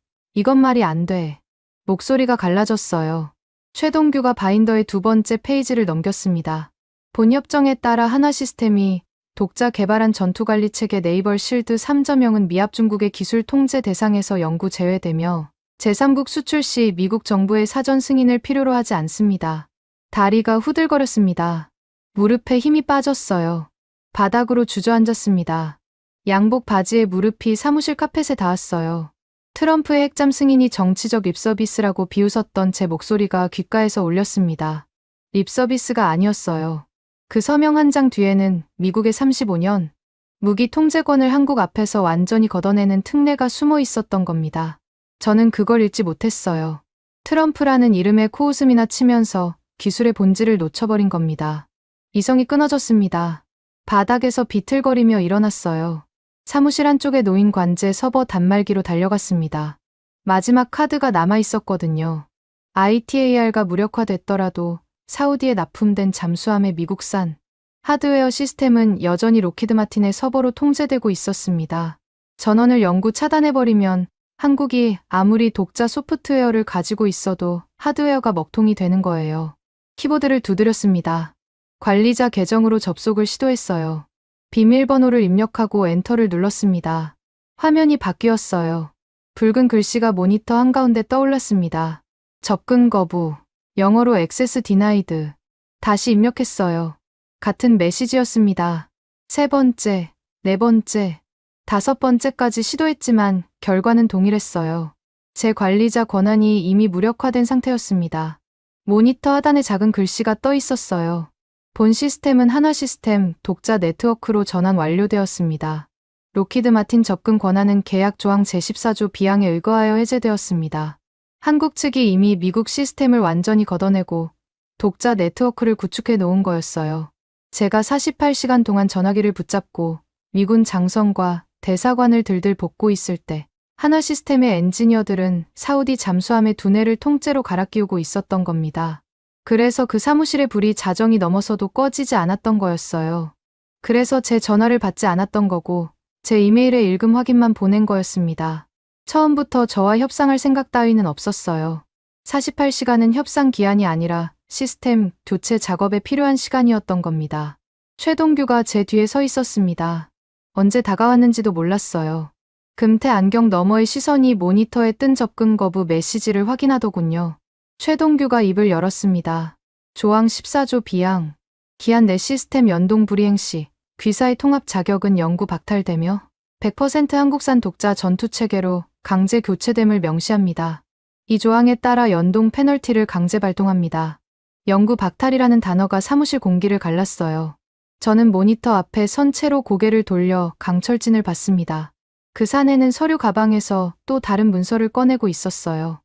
말이 안 돼. 목소리가 갈라졌어요. 최동규가 바인더의 두 번째 페이지를 넘겼습니다. 본협정에 따라 한화시스템이 독자 개발한 전투관리체계 네이벌 실드 3.0은 미합 중국의 기술 통제 대상에서 영구 제외되며 제3국 수출 시 미국 정부의 사전 승인을 필요로 하지 않습니다. 다리가 후들거렸습니다. 무릎에 힘이 빠졌어요. 바닥으로 주저앉았습니다. 양복 바지에 무릎이 사무실 카펫에 닿았어요. 트럼프의 핵잠 승인이 정치적 립서비스라고 비웃었던 제 목소리가 귓가에서 울렸습니다. 립서비스가 아니었어요. 그 서명 한 장 뒤에는 미국의 35년 무기 통제권을 한국 앞에서 완전히 걷어내는 특례가 숨어 있었던 겁니다. 저는 그걸 읽지 못했어요. 트럼프라는 이름에 코웃음이나 치면서 기술의 본질을 놓쳐버린 겁니다. 이성이 끊어졌습니다. 바닥에서 비틀거리며 일어났어요. 사무실 한쪽에 놓인 관제 서버 단말기로 달려갔습니다. 마지막 카드가 남아있었거든요. ITAR가 무력화됐더라도 사우디에 납품된 잠수함의 미국산 하드웨어 시스템은 여전히 로키드 마틴의 서버로 통제되고 있었습니다. 전원을 영구 차단해버리면 한국이 아무리 독자 소프트웨어를 가지고 있어도 하드웨어가 먹통이 되는 거예요. 키보드를 두드렸습니다. 관리자 계정으로 접속을 시도했어요. 비밀번호를 입력하고 엔터를 눌렀습니다. 화면이 바뀌었어요. 붉은 글씨가 모니터 한가운데 떠올랐습니다. 접근 거부. 영어로 액세스 디나이드. 다시 입력했어요. 같은 메시지였습니다. 세 번째, 네 번째, 다섯 번째까지 시도했지만 결과는 동일했어요. 제 관리자 권한이 이미 무력화된 상태였습니다. 모니터 하단에 작은 글씨가 떠 있었어요. 본 시스템은 한화시스템 독자 네트워크로 전환 완료되었습니다. 로키드 마틴 접근 권한은 계약 조항 제14조 B항에 의거하여 해제되었습니다. 한국 측이 이미 미국 시스템을 완전히 걷어내고 독자 네트워크를 구축해 놓은 거였어요. 제가 48시간 동안 전화기를 붙잡고 미군 장성과 대사관을 들들 볶고 있을 때 한화시스템의 엔지니어들은 사우디 잠수함의 두뇌를 통째로 갈아 끼우고 있었던 겁니다. 그래서 그 사무실의 불이 자정이 넘어서도 꺼지지 않았던 거였어요. 그래서 제 전화를 받지 않았던 거고 제 이메일에 읽음 확인만 보낸 거였습니다. 처음부터 저와 협상할 생각 따위는 없었어요. 48시간은 협상 기한이 아니라 시스템 교체 작업에 필요한 시간이었던 겁니다. 최동규가 제 뒤에 서 있었습니다. 언제 다가왔는지도 몰랐어요. 금태 안경 너머의 시선이 모니터에 뜬 접근 거부 메시지를 확인하더군요. 최동규가 입을 열었습니다. 조항 14조 B항. 기한 내 시스템 연동 불이행 시 귀사의 통합 자격은 영구 박탈되며 100% 한국산 독자 전투체계로 강제 교체됨을 명시합니다. 이 조항에 따라 연동 페널티를 강제 발동합니다. 영구 박탈이라는 단어가 사무실 공기를 갈랐어요. 저는 모니터 앞에 선 채로 고개를 돌려 강철진을 봤습니다. 그 사내는 서류 가방에서 또 다른 문서를 꺼내고 있었어요.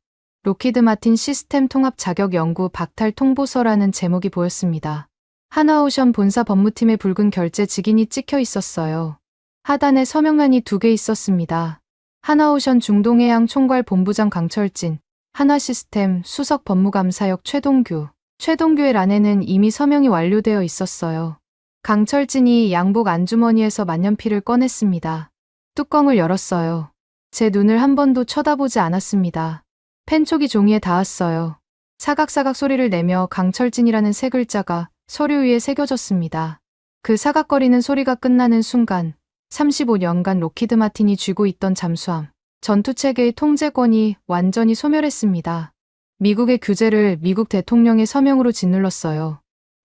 로키드 마틴 시스템 통합 자격 영구 박탈 통보서라는 제목이 보였습니다. 한화오션 본사 법무팀의 붉은 결제 직인이 찍혀 있었어요. 하단에 서명란이 2개 있었습니다. 하나오션 중동해양 총괄 본부장 강철진, 한화시스템 수석 법무감사역 최동규. 최동규의 란에는 이미 서명이 완료되어 있었어요. 강철진이 양복 안주머니에서 만년필을 꺼냈습니다. 뚜껑을 열었어요. 제 눈을 한 번도 쳐다보지 않았습니다. 펜촉이 종이에 닿았어요. 사각사각 소리를 내며 강철진이라는 세 글자가 서류 위에 새겨졌습니다. 그 사각거리는 소리가 끝나는 순간 35년간 록히드 마틴이 쥐고 있던 잠수함, 전투체계의 통제권이 완전히 소멸했습니다. 미국의 규제를 미국 대통령의 서명으로 짓눌렀어요.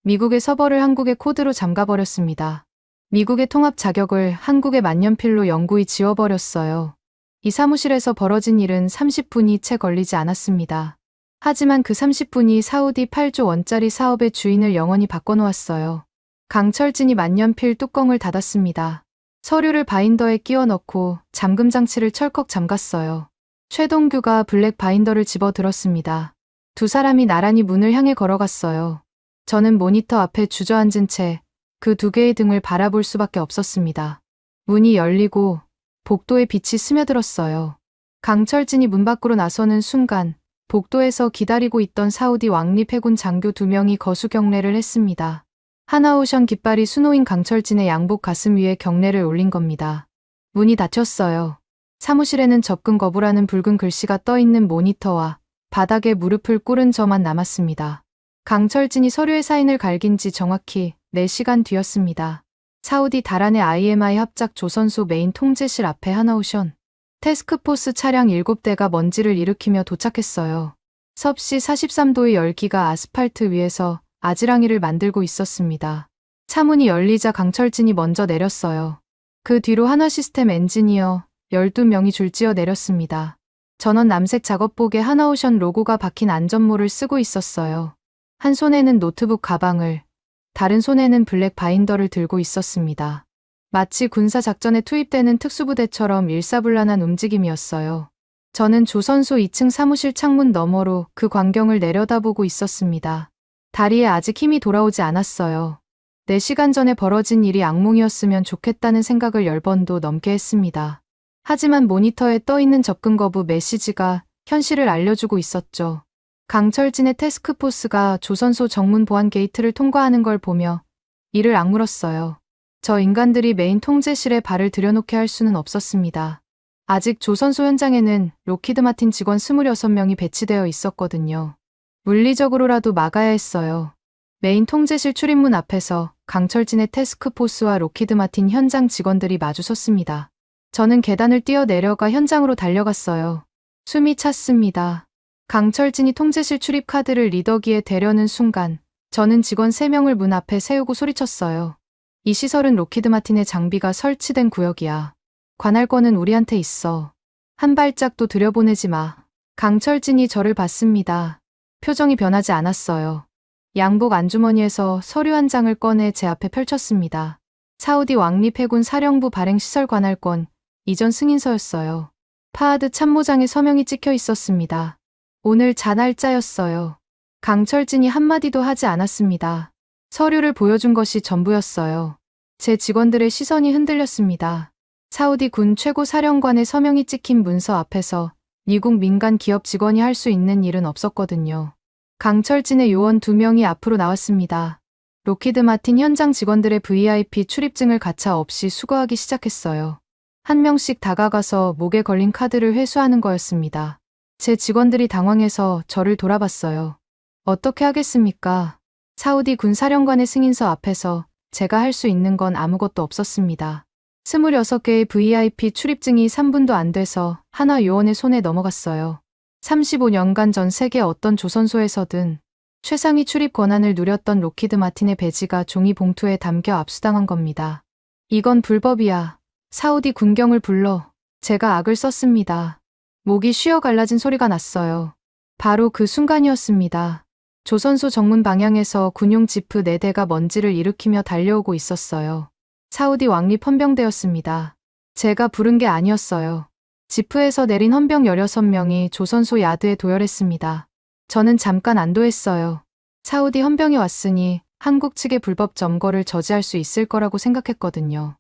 미국의 서버를 한국의 코드로 잠가버렸습니다. 미국의 통합 자격을 한국의 만년필로 영구히 지워버렸어요. 이 사무실에서 벌어진 일은 30분이 채 걸리지 않았습니다. 하지만 그 30분이 사우디 8조 원짜리 사업의 주인을 영원히 바꿔놓았어요. 강철진이 만년필 뚜껑을 닫았습니다. 서류를 바인더에 끼워 넣고 잠금 장치를 철컥 잠갔어요. 최동규가 블랙 바인더를 집어들었습니다. 두 사람이 나란히 문을 향해 걸어갔어요. 저는 모니터 앞에 주저앉은 채 그 2개의 등을 바라볼 수밖에 없었습니다. 문이 열리고 복도에 빛이 스며들었어요. 강철진이 문 밖으로 나서는 순간 복도에서 기다리고 있던 사우디 왕립 해군 장교 2명이 거수 경례를 했습니다. 하나오션 깃발이 수놓인 강철진의 양복 가슴 위에 경례를 올린 겁니다. 문이 닫혔어요. 사무실에는 접근 거부라는 붉은 글씨가 떠있는 모니터와 바닥에 무릎을 꿇은 저만 남았습니다. 강철진이 서류에 사인을 갈긴 지 정확히 4시간 뒤였습니다. 사우디 다란의 IMI 합작 조선소 메인 통제실 앞에 하나오션 태스크포스 차량 7대가 먼지를 일으키며 도착했어요. 섭씨 43도의 열기가 아스팔트 위에서 아지랑이를 만들고 있었습니다. 차문이 열리자 강철진이 먼저 내렸어요. 그 뒤로 한화시스템 엔지니어 12명이 줄지어 내렸습니다. 전원 남색 작업복에 하나오션 로고가 박힌 안전모를 쓰고 있었어요. 한 손에는 노트북 가방을, 다른 손에는 블랙 바인더를 들고 있었습니다. 마치 군사작전에 투입되는 특수부대처럼 일사불란한 움직임이었어요. 저는 조선소 2층 사무실 창문 너머로 그 광경을 내려다보고 있었습니다. 다리에 아직 힘이 돌아오지 않았어요. 4시간 전에 벌어진 일이 악몽이었으면 좋겠다는 생각을 10번도 넘게 했습니다. 하지만 모니터에 떠있는 접근 거부 메시지가 현실을 알려주고 있었죠. 강철진의 태스크포스가 조선소 정문 보안 게이트를 통과하는 걸 보며 이를 악물었어요. 저 인간들이 메인 통제실에 발을 들여놓게 할 수는 없었습니다. 아직 조선소 현장에는 록히드 마틴 직원 26명이 배치되어 있었거든요. 물리적으로라도 막아야 했어요. 메인 통제실 출입문 앞에서 강철진의 태스크포스와 록히드 마틴 현장 직원들이 마주섰습니다. 저는 계단을 뛰어내려가 현장으로 달려갔어요. 숨이 찼습니다. 강철진이 통제실 출입 카드를 리더기에 대려는 순간 저는 직원 3명을 문 앞에 세우고 소리쳤어요. 이 시설은 록히드 마틴의 장비가 설치된 구역이야. 관할권은 우리한테 있어. 한 발짝도 들여보내지 마. 강철진이 저를 봤습니다. 표정이 변하지 않았어요. 양복 안주머니에서 서류 한 장을 꺼내 제 앞에 펼쳤습니다. 사우디 왕립 해군 사령부 발행시설 관할권 이전 승인서였어요. 파하드 참모장의 서명이 찍혀 있었습니다. 오늘 자날짜였어요. 강철진이 한마디도 하지 않았습니다. 서류를 보여준 것이 전부였어요. 제 직원들의 시선이 흔들렸습니다. 사우디 군 최고 사령관의 서명이 찍힌 문서 앞에서 미국 민간 기업 직원이 할 수 있는 일은 없었거든요. 강철진의 요원 2명이 앞으로 나왔습니다. 록히드 마틴 현장 직원들의 VIP 출입증을 가차 없이 수거하기 시작했어요. 한 명씩 다가가서 목에 걸린 카드를 회수하는 거였습니다. 제 직원들이 당황해서 저를 돌아봤어요. 어떻게 하겠습니까? 사우디 군 사령관의 승인서 앞에서 제가 할 수 있는 건 아무것도 없었습니다. 26개의 VIP 출입증이 3분도 안 돼서 한화 요원의 손에 넘어갔어요. 35년간 전 세계 어떤 조선소에서든 최상위 출입 권한을 누렸던 록히드 마틴의 배지가 종이 봉투에 담겨 압수당한 겁니다. 이건 불법이야. 사우디 군경을 불러 제가 악을 썼습니다. 목이 쉬어 갈라진 소리가 났어요. 바로 그 순간이었습니다. 조선소 정문 방향에서 군용 지프 4대가 먼지를 일으키며 달려오고 있었어요. 사우디 왕립 헌병대였습니다. 제가 부른 게 아니었어요. 지프에서 내린 헌병 16명이 조선소 야드에 도열했습니다. 저는 잠깐 안도했어요. 사우디 헌병이 왔으니 한국 측의 불법 점거를 저지할 수 있을 거라고 생각했거든요.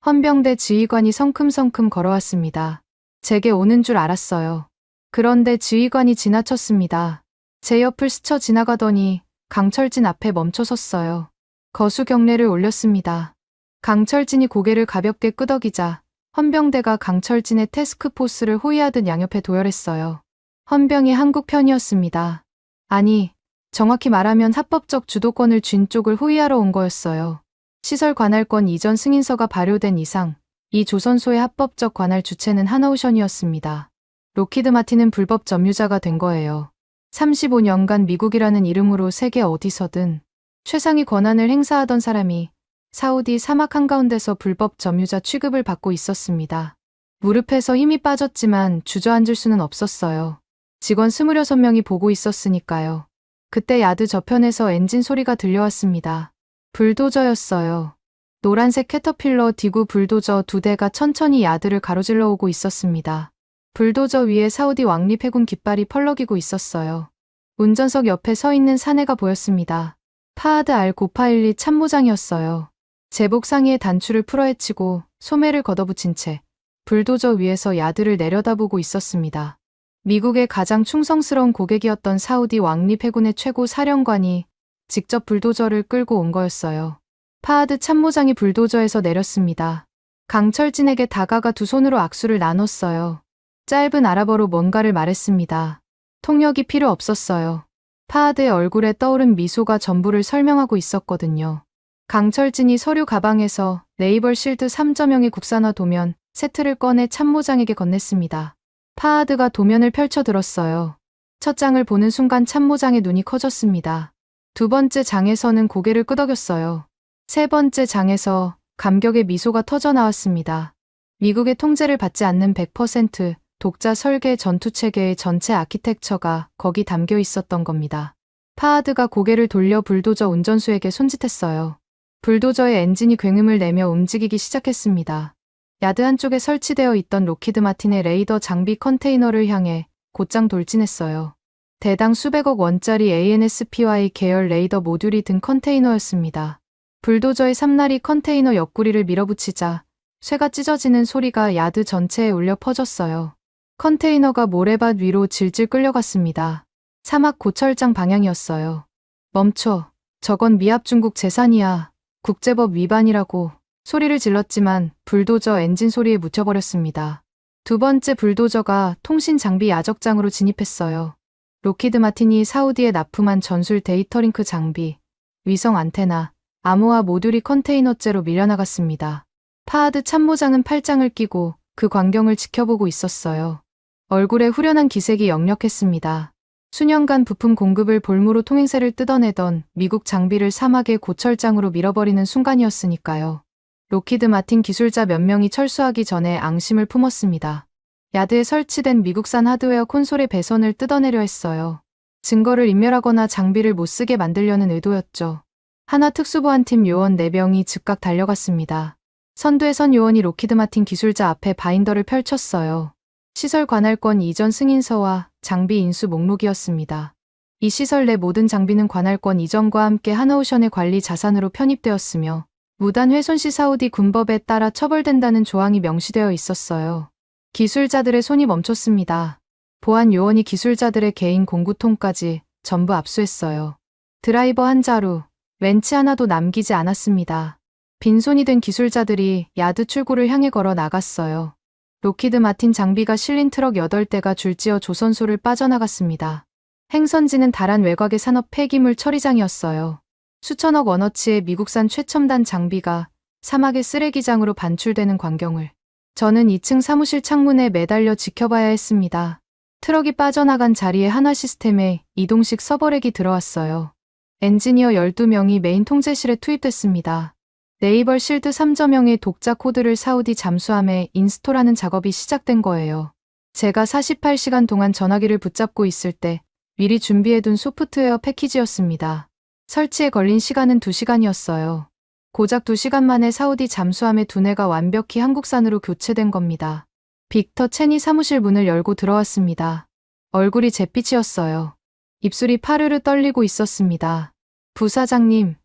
헌병대 지휘관이 성큼성큼 걸어왔습니다. 제게 오는 줄 알았어요. 그런데 지휘관이 지나쳤습니다. 제 옆을 스쳐 지나가더니 강철진 앞에 멈춰 섰어요. 거수 경례를 올렸습니다. 강철진이 고개를 가볍게 끄덕이자 헌병대가 강철진의 태스크포스를 호위하듯 양옆에 도열했어요. 헌병이 한국 편이었습니다. 아니, 정확히 말하면 합법적 주도권을 쥔 쪽을 호위하러 온 거였어요. 시설 관할권 이전 승인서가 발효된 이상 이 조선소의 합법적 관할 주체는 하나오션이었습니다. 로키드 마틴은 불법 점유자가 된 거예요. 35년간 미국이라는 이름으로 세계 어디서든 최상위 권한을 행사하던 사람이 사우디 사막 한가운데서 불법 점유자 취급을 받고 있었습니다. 무릎에서 힘이 빠졌지만 주저앉을 수는 없었어요. 직원 26명이 보고 있었으니까요. 그때 야드 저편에서 엔진 소리가 들려왔습니다. 불도저였어요. 노란색 캐터필러 디구 불도저 2대가 천천히 야드를 가로질러 오고 있었습니다. 불도저 위에 사우디 왕립 해군 깃발이 펄럭이고 있었어요. 운전석 옆에 서 있는 사내가 보였습니다. 파하드 알 고파일리 참모장이었어요. 제복 상의에 단추를 풀어헤치고 소매를 걷어붙인 채 불도저 위에서 야드를 내려다보고 있었습니다. 미국의 가장 충성스러운 고객이었던 사우디 왕립 해군의 최고 사령관이 직접 불도저를 끌고 온 거였어요. 파하드 참모장이 불도저에서 내렸습니다. 강철진에게 다가가 두 손으로 악수를 나눴어요. 짧은 아랍어로 뭔가를 말했습니다. 통역이 필요 없었어요. 파하드의 얼굴에 떠오른 미소가 전부를 설명하고 있었거든요. 강철진이 서류 가방에서 네이벌 실드 3.0의 국산화 도면 세트를 꺼내 참모장에게 건넸습니다. 파하드가 도면을 펼쳐 들었어요. 첫 장을 보는 순간 참모장의 눈이 커졌습니다. 두 번째 장에서는 고개를 끄덕였어요. 세 번째 장에서 감격의 미소가 터져 나왔습니다. 미국의 통제를 받지 않는 100% 독자 설계 전투체계의 전체 아키텍처가 거기 담겨 있었던 겁니다. 파하드가 고개를 돌려 불도저 운전수에게 손짓했어요. 불도저의 엔진이 굉음을 내며 움직이기 시작했습니다. 야드 한쪽에 설치되어 있던 로키드 마틴의 레이더 장비 컨테이너를 향해 곧장 돌진했어요. 대당 수백억 원짜리 ANSPY 계열 레이더 모듈이 든 컨테이너였습니다. 불도저의 삼날이 컨테이너 옆구리를 밀어붙이자 쇠가 찢어지는 소리가 야드 전체에 울려 퍼졌어요. 컨테이너가 모래밭 위로 질질 끌려갔습니다. 사막 고철장 방향이었어요. 멈춰. 저건 미합 중국 재산이야. 국제법 위반이라고 소리를 질렀지만 불도저 엔진 소리에 묻혀버렸습니다. 두 번째 불도저가 통신 장비 야적장으로 진입했어요. 로키드 마틴이 사우디에 납품한 전술 데이터링크 장비, 위성 안테나, 암호화 모듈이 컨테이너째로 밀려나갔습니다. 파하드 참모장은 팔짱을 끼고 그 광경을 지켜보고 있었어요. 얼굴에 후련한 기색이 역력했습니다. 수년간 부품 공급을 볼모로 통행세를 뜯어내던 미국 장비를 사막의 고철장으로 밀어버리는 순간이었으니까요. 로키드 마틴 기술자 몇 명이 철수하기 전에 앙심을 품었습니다. 야드에 설치된 미국산 하드웨어 콘솔의 배선을 뜯어내려 했어요. 증거를 인멸하거나 장비를 못쓰게 만들려는 의도였죠. 하나 특수보안팀 요원 4명이 즉각 달려갔습니다. 선두에 선 요원이 로키드 마틴 기술자 앞에 바인더를 펼쳤어요. 시설 관할권 이전 승인서와 장비 인수 목록이었습니다. 이 시설 내 모든 장비는 관할권 이전과 함께 하나오션의 관리 자산으로 편입되었으며 무단 훼손 시 사우디 군법에 따라 처벌된다는 조항이 명시되어 있었어요. 기술자들의 손이 멈췄습니다. 보안 요원이 기술자들의 개인 공구통까지 전부 압수했어요. 드라이버 한 자루, 렌치 하나도 남기지 않았습니다. 빈손이 된 기술자들이 야드 출구를 향해 걸어 나갔어요. 로키드 마틴 장비가 실린 트럭 8대가 줄지어 조선소를 빠져나갔습니다. 행선지는 다란 외곽의 산업 폐기물 처리장이었어요. 수천억 원어치의 미국산 최첨단 장비가 사막의 쓰레기장으로 반출되는 광경을 저는 2층 사무실 창문에 매달려 지켜봐야 했습니다. 트럭이 빠져나간 자리에 한화 시스템에 이동식 서버렉이 들어왔어요. 엔지니어 12명이 메인 통제실에 투입됐습니다. 네이벌 실드 3.0의 독자 코드를 사우디 잠수함에 인스톨하는 작업이 시작된 거예요. 제가 48시간 동안 전화기를 붙잡고 있을 때 미리 준비해둔 소프트웨어 패키지였습니다. 설치에 걸린 시간은 2시간이었어요. 고작 2시간 만에 사우디 잠수함의 두뇌가 완벽히 한국산으로 교체된 겁니다. 빅터 체니 사무실 문을 열고 들어왔습니다. 얼굴이 잿빛이었어요. 입술이 파르르 떨리고 있었습니다. 부사장님,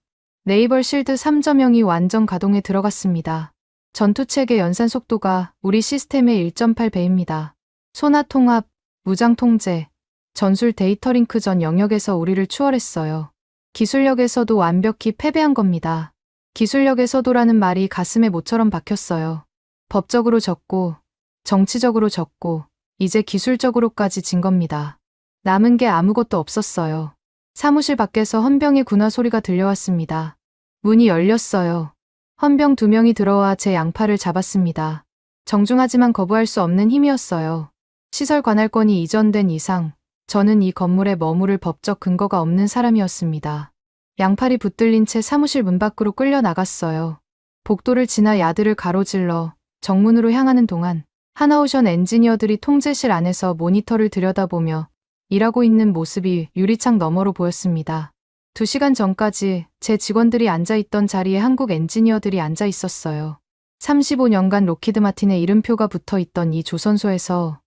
네이벌 실드 3.0이 완전 가동에 들어갔습니다. 전투체계 연산 속도가 우리 시스템의 1.8배입니다. 소나 통합, 무장 통제, 전술 데이터 링크 전 영역에서 우리를 추월했어요. 기술력에서도 완벽히 패배한 겁니다. 기술력에서도라는 말이 가슴에 모처럼 박혔어요. 법적으로 졌고, 정치적으로 졌고, 이제 기술적으로까지 진 겁니다. 남은 게 아무것도 없었어요. 사무실 밖에서 헌병의 군화 소리가 들려왔습니다. 문이 열렸어요. 헌병 2명이 들어와 제 양팔을 잡았습니다. 정중하지만 거부할 수 없는 힘이었어요. 시설 관할권이 이전된 이상 저는 이 건물에 머무를 법적 근거가 없는 사람이었습니다. 양팔이 붙들린 채 사무실 문 밖으로 끌려 나갔어요. 복도를 지나 야드를 가로질러 정문으로 향하는 동안 하나오션 엔지니어들이 통제실 안에서 모니터를 들여다보며 일하고 있는 모습이 유리창 너머로 보였습니다. 2시간 전까지 제 직원들이 앉아있던 자리에 한국 엔지니어들이 앉아 있었어요. 35년간 록히드 마틴의 이름표가 붙어있던 이 조선소에서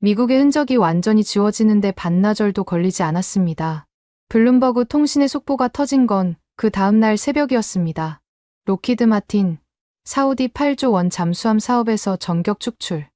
미국의 흔적이 완전히 지워지는데 반나절도 걸리지 않았습니다. 블룸버그 통신의 속보가 터진 건 그 다음날 새벽이었습니다. 록히드 마틴, 사우디 8조 원 잠수함 사업에서 전격 축출.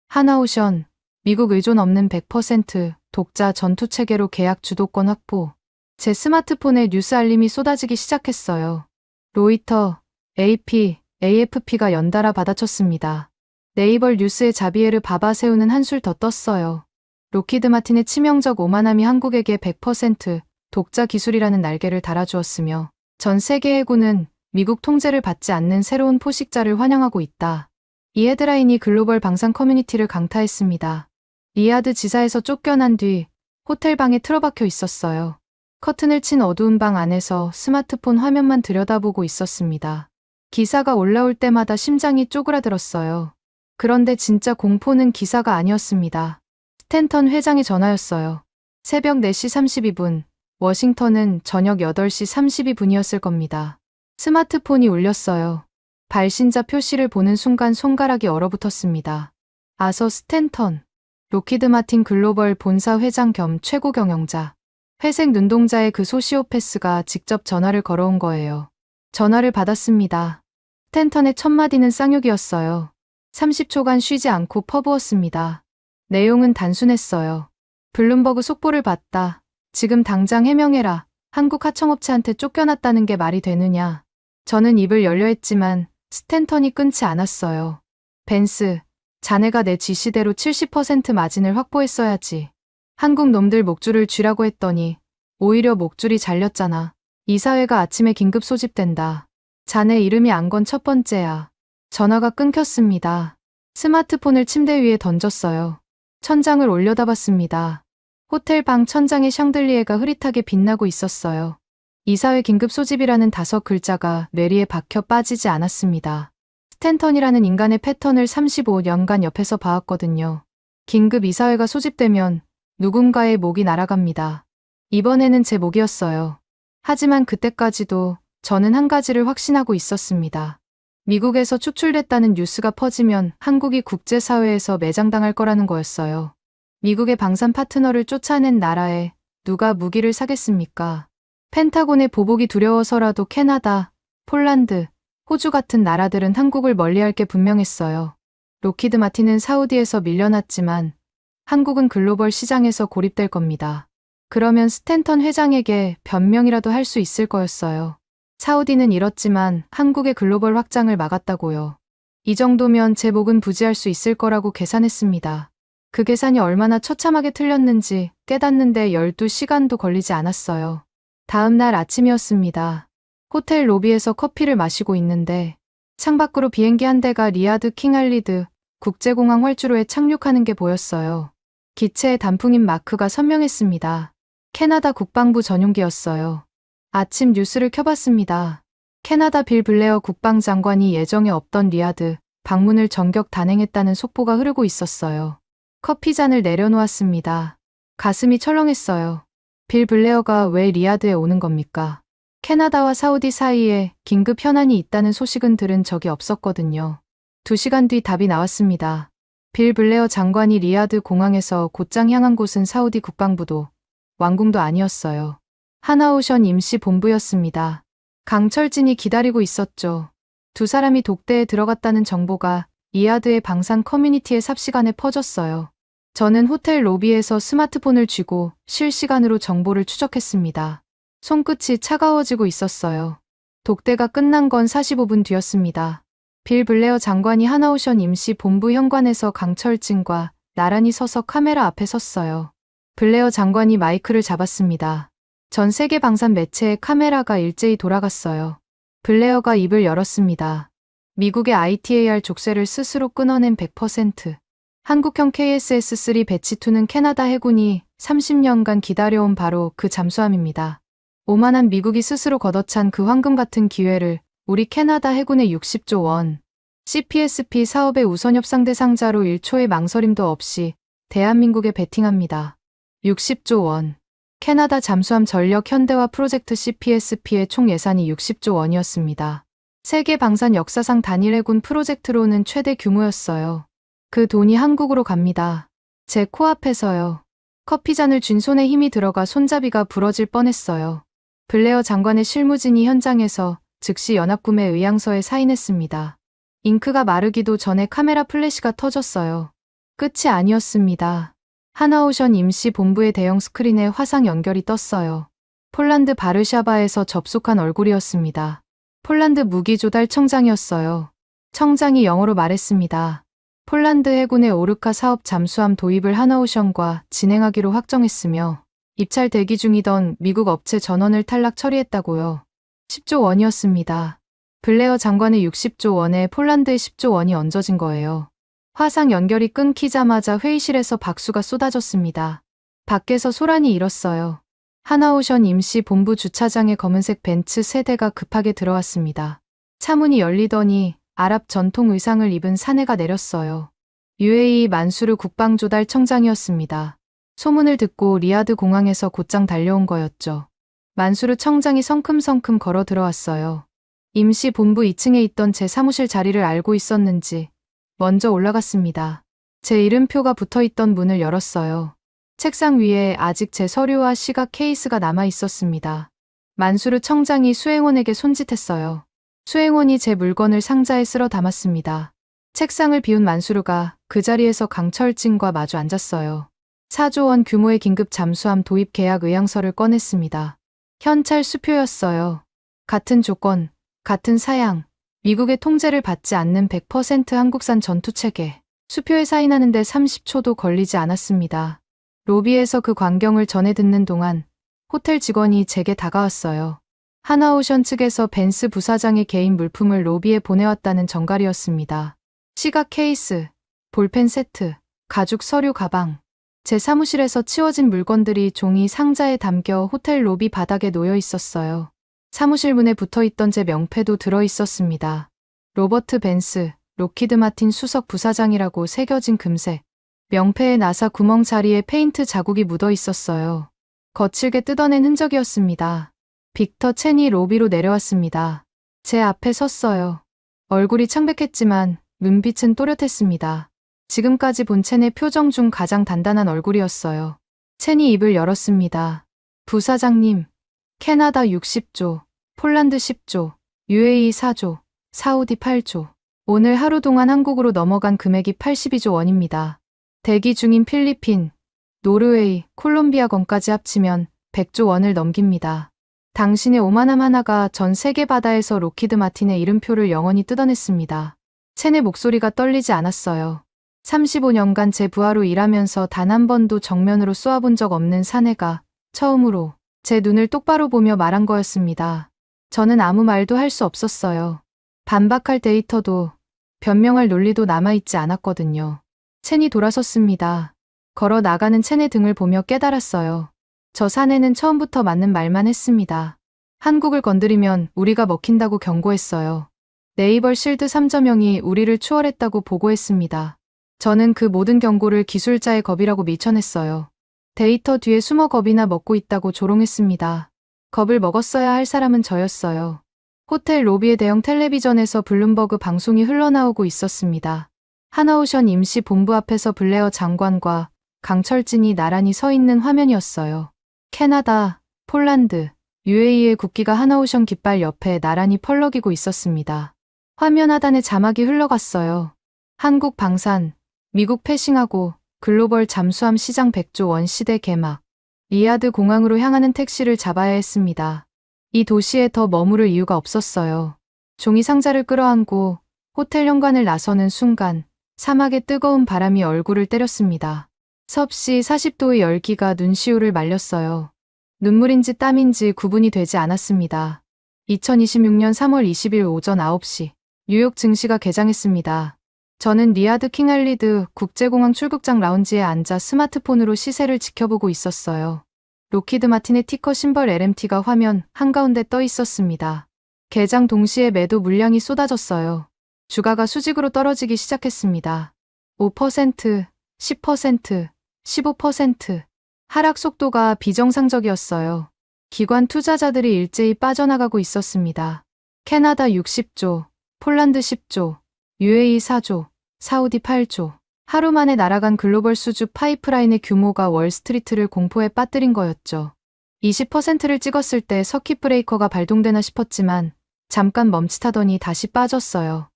하나오션, 미국 의존 없는 100% 독자 전투체계로 계약 주도권 확보. 제 스마트폰에 뉴스 알림이 쏟아지기 시작했어요. 로이터, AP, AFP가 연달아 받아쳤습니다. 네이버 뉴스의 자비에르 바바 세우는 한술 더 떴어요. 록히드 마틴의 치명적 오만함이 한국에게 100% 독자 기술이라는 날개를 달아주었으며 전 세계 해군은 미국 통제를 받지 않는 새로운 포식자를 환영하고 있다. 이 헤드라인이 글로벌 방산 커뮤니티를 강타했습니다. 리야드 지사에서 쫓겨난 뒤 호텔방에 틀어박혀 있었어요. 커튼을 친 어두운 방 안에서 스마트폰 화면만 들여다보고 있었습니다. 기사가 올라올 때마다 심장이 쪼그라들었어요. 그런데 진짜 공포는 기사가 아니었습니다. 스탠턴 회장의 전화였어요. 새벽 4시 32분, 워싱턴은 저녁 8시 32분이었을 겁니다. 스마트폰이 울렸어요. 발신자 표시를 보는 순간 손가락이 얼어붙었습니다. 아서 스탠턴, 록히드 마틴 글로벌 본사 회장 겸 최고 경영자. 회색 눈동자의 그 소시오패스가 직접 전화를 걸어온 거예요. 전화를 받았습니다. 스탠턴의 첫 마디는 쌍욕이었어요. 30초간 쉬지 않고 퍼부었습니다. 내용은 단순했어요. 블룸버그 속보를 봤다. 지금 당장 해명해라. 한국 하청업체한테 쫓겨났다는 게 말이 되느냐. 저는 입을 열려 했지만 스탠턴이 끊지 않았어요. 벤스, 자네가 내 지시대로 70% 마진을 확보했어야지. 한국 놈들 목줄을 쥐라고 했더니 오히려 목줄이 잘렸잖아. 이사회가 아침에 긴급 소집된다. 자네 이름이 안 건 첫 번째야. 전화가 끊겼습니다. 스마트폰을 침대 위에 던졌어요. 천장을 올려다봤습니다. 호텔 방 천장에 샹들리에가 흐릿하게 빛나고 있었어요. 이사회 긴급 소집이라는 5글자가 뇌리에 박혀 빠지지 않았습니다. 스탠턴이라는 인간의 패턴을 35년간 옆에서 봐왔거든요. 긴급 이사회가 소집되면 누군가의 목이 날아갑니다. 이번에는 제 목이었어요. 하지만 그때까지도 저는 한 가지를 확신하고 있었습니다. 미국에서 축출됐다는 뉴스가 퍼지면 한국이 국제사회에서 매장당할 거라는 거였어요. 미국의 방산 파트너를 쫓아낸 나라에 누가 무기를 사겠습니까? 펜타곤의 보복이 두려워서라도 캐나다, 폴란드, 호주 같은 나라들은 한국을 멀리할 게 분명했어요. 록히드 마틴은 사우디에서 밀려났지만 한국은 글로벌 시장에서 고립될 겁니다. 그러면 스탠턴 회장에게 변명이라도 할 수 있을 거였어요. 사우디는 잃었지만 한국의 글로벌 확장을 막았다고요. 이 정도면 제 목은 부지할 수 있을 거라고 계산했습니다. 그 계산이 얼마나 처참하게 틀렸는지 깨닫는데 12시간도 걸리지 않았어요. 다음 날 아침이었습니다. 호텔 로비에서 커피를 마시고 있는데 창밖으로 비행기 한 대가 리야드 킹할리드 국제공항 활주로에 착륙하는 게 보였어요. 기체의 단풍인 마크가 선명했습니다. 캐나다 국방부 전용기였어요. 아침 뉴스를 켜봤습니다. 캐나다 빌 블레어 국방장관이 예정에 없던 리야드 방문을 전격 단행했다는 속보가 흐르고 있었어요. 커피잔을 내려놓았습니다. 가슴이 철렁했어요. 빌 블레어가 왜 리야드에 오는 겁니까? 캐나다와 사우디 사이에 긴급 현안이 있다는 소식은 들은 적이 없었거든요. 2시간 뒤 답이 나왔습니다. 빌 블레어 장관이 리야드 공항에서 곧장 향한 곳은 사우디 국방부도 왕궁도 아니었어요. 하나오션 임시 본부였습니다. 강철진이 기다리고 있었죠. 두 사람이 독대에 들어갔다는 정보가 리야드의 방산 커뮤니티에 삽시간에 퍼졌어요. 저는 호텔 로비에서 스마트폰을 쥐고 실시간으로 정보를 추적했습니다. 손끝이 차가워지고 있었어요. 독대가 끝난 건 45분 뒤였습니다. 빌 블레어 장관이 하나오션 임시 본부 현관에서 강철진과 나란히 서서 카메라 앞에 섰어요. 블레어 장관이 마이크를 잡았습니다. 전 세계 방산 매체의 카메라가 일제히 돌아갔어요. 블레어가 입을 열었습니다. 미국의 ITAR 족쇄를 스스로 끊어낸 100%. 한국형 KSS-3 배치2는 캐나다 해군이 30년간 기다려온 바로 그 잠수함입니다. 오만한 미국이 스스로 걷어찬 그 황금 같은 기회를 우리 캐나다 해군의 60조 원 CPSP 사업의 우선 협상 대상자로 1초의 망설임도 없이 대한민국에 베팅합니다. 60조 원. 캐나다 잠수함 전력 현대화 프로젝트 CPSP의 총 예산이 60조 원이었습니다. 세계 방산 역사상 단일 해군 프로젝트로는 최대 규모였어요. 그 돈이 한국으로 갑니다. 제 코앞에서요. 커피잔을 쥔 손에 힘이 들어가 손잡이가 부러질 뻔했어요. 블레어 장관의 실무진이 현장에서 즉시 연합구매 의향서에 사인했습니다. 잉크가 마르기도 전에 카메라 플래시가 터졌어요. 끝이 아니었습니다. 하나오션 임시 본부의 대형 스크린에 화상 연결이 떴어요. 폴란드 바르샤바에서 접속한 얼굴이었습니다. 폴란드 무기조달 청장이었어요. 청장이 영어로 말했습니다. 폴란드 해군의 오르카 사업 잠수함 도입을 하나오션과 진행하기로 확정했으며 입찰 대기 중이던 미국 업체 전원을 탈락 처리했다고요. 10조 원이었습니다. 블레어 장관의 60조 원에 폴란드의 10조 원이 얹어진 거예요. 화상 연결이 끊기자마자 회의실에서 박수가 쏟아졌습니다. 밖에서 소란이 일었어요. 하나오션 임시 본부 주차장에 검은색 벤츠 3대가 급하게 들어왔습니다. 차문이 열리더니 아랍 전통 의상을 입은 사내가 내렸어요. UAE 만수르 국방조달청장이었습니다. 소문을 듣고 리야드 공항에서 곧장 달려온 거였죠. 만수르 청장이 성큼성큼 걸어 들어왔어요. 임시 본부 2층에 있던 제 사무실 자리를 알고 있었는지 먼저 올라갔습니다. 제 이름표가 붙어있던 문을 열었어요. 책상 위에 아직 제 서류와 시각 케이스가 남아 있었습니다. 만수르 청장이 수행원에게 손짓했어요. 수행원이 제 물건을 상자에 쓸어 담았습니다. 책상을 비운 만수르가 그 자리에서 강철진과 마주 앉았어요. 4조 원 규모의 긴급 잠수함 도입 계약 의향서를 꺼냈습니다. 현찰 수표였어요. 같은 조건, 같은 사양, 미국의 통제를 받지 않는 100% 한국산 전투체계. 수표에 사인하는데 30초도 걸리지 않았습니다. 로비에서 그 광경을 전해 듣는 동안 호텔 직원이 제게 다가왔어요. 하나오션 측에서 벤스 부사장의 개인 물품을 로비에 보내왔다는 전갈이었습니다. 시각 케이스, 볼펜 세트, 가죽 서류 가방. 제 사무실에서 치워진 물건들이 종이 상자에 담겨 호텔 로비 바닥에 놓여 있었어요. 사무실 문에 붙어있던 제 명패도 들어있었습니다. 로버트 벤스, 록히드 마틴 수석 부사장이라고 새겨진 금색. 명패의 나사 구멍 자리에 페인트 자국이 묻어 있었어요. 거칠게 뜯어낸 흔적이었습니다. 빅터 첸이 로비로 내려왔습니다. 제 앞에 섰어요. 얼굴이 창백했지만 눈빛은 또렷했습니다. 지금까지 본 첸의 표정 중 가장 단단한 얼굴이었어요. 첸이 입을 열었습니다. 부사장님, 캐나다 60조, 폴란드 10조, UAE 4조, 사우디 8조. 오늘 하루 동안 한국으로 넘어간 금액이 82조 원입니다. 대기 중인 필리핀, 노르웨이, 콜롬비아건까지 합치면 100조 원을 넘깁니다. 당신의 오만함 하나가 전 세계 바다에서 록히드 마틴의 이름표를 영원히 뜯어냈습니다. 첸의 목소리가 떨리지 않았어요. 35년간 제 부하로 일하면서 단 한 번도 정면으로 쏘아본 적 없는 사내가 처음으로 제 눈을 똑바로 보며 말한 거였습니다. 저는 아무 말도 할 수 없었어요. 반박할 데이터도 변명할 논리도 남아있지 않았거든요. 첸이 돌아섰습니다. 걸어 나가는 첸의 등을 보며 깨달았어요. 저 사내는 처음부터 맞는 말만 했습니다. 한국을 건드리면 우리가 먹힌다고 경고했어요. 네이버 실드 3.0이 우리를 추월했다고 보고했습니다. 저는 그 모든 경고를 기술자의 겁이라고 밀쳐냈어요. 데이터 뒤에 숨어 겁이나 먹고 있다고 조롱했습니다. 겁을 먹었어야 할 사람은 저였어요. 호텔 로비의 대형 텔레비전에서 블룸버그 방송이 흘러나오고 있었습니다. 하나오션 임시 본부 앞에서 블레어 장관과 강철진이 나란히 서 있는 화면이었어요. 캐나다, 폴란드, UAE의 국기가 하나오션 깃발 옆에 나란히 펄럭이고 있었습니다. 화면 하단에 자막이 흘러갔어요. 한국 방산, 미국 패싱하고 글로벌 잠수함 시장 100조 원 시대 개막. 리야드 공항으로 향하는 택시를 잡아야 했습니다. 이 도시에 더 머무를 이유가 없었어요. 종이 상자를 끌어안고 호텔 현관을 나서는 순간 사막의 뜨거운 바람이 얼굴을 때렸습니다. 섭씨 40도의 열기가 눈시울을 말렸어요. 눈물인지 땀인지 구분이 되지 않았습니다. 2026년 3월 20일 오전 9시 뉴욕 증시가 개장했습니다. 저는 리야드 킹알리드 국제공항 출국장 라운지에 앉아 스마트폰으로 시세를 지켜보고 있었어요. 로키드 마틴의 티커 심벌 LMT가 화면 한가운데 떠 있었습니다. 개장 동시에 매도 물량이 쏟아졌어요. 주가가 수직으로 떨어지기 시작했습니다. 5%, 10%, 15%. 하락 속도가 비정상적이었어요. 기관 투자자들이 일제히 빠져나가고 있었습니다. 캐나다 60조, 폴란드 10조, UAE 4조, 사우디 8조. 하루 만에 날아간 글로벌 수주 파이프라인의 규모가 월스트리트를 공포에 빠뜨린 거였죠. 20%를 찍었을 때 서킷 브레이커가 발동되나 싶었지만 잠깐 멈칫하더니 다시 빠졌어요.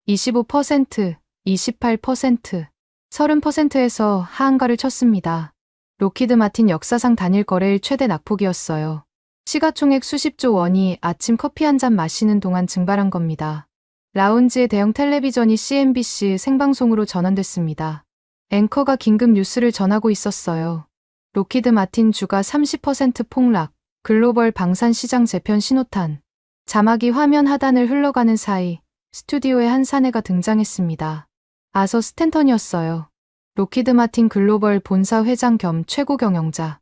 25%, 28%, 30%에서 하한가를 쳤습니다. 로키드 마틴 역사상 단일 거래일 최대 낙폭이었어요. 시가총액 수십조 원이 아침 커피 한 잔 마시는 동안 증발한 겁니다. 라운지의 대형 텔레비전이 CNBC 생방송으로 전환됐습니다. 앵커가 긴급 뉴스를 전하고 있었어요. 로키드 마틴 주가 30% 폭락, 글로벌 방산 시장 재편 신호탄. 자막이 화면 하단을 흘러가는 사이 스튜디오에 한 사내가 등장했습니다. 아서 스탠턴이었어요. 로키드 마틴 글로벌 본사 회장 겸 최고 경영자.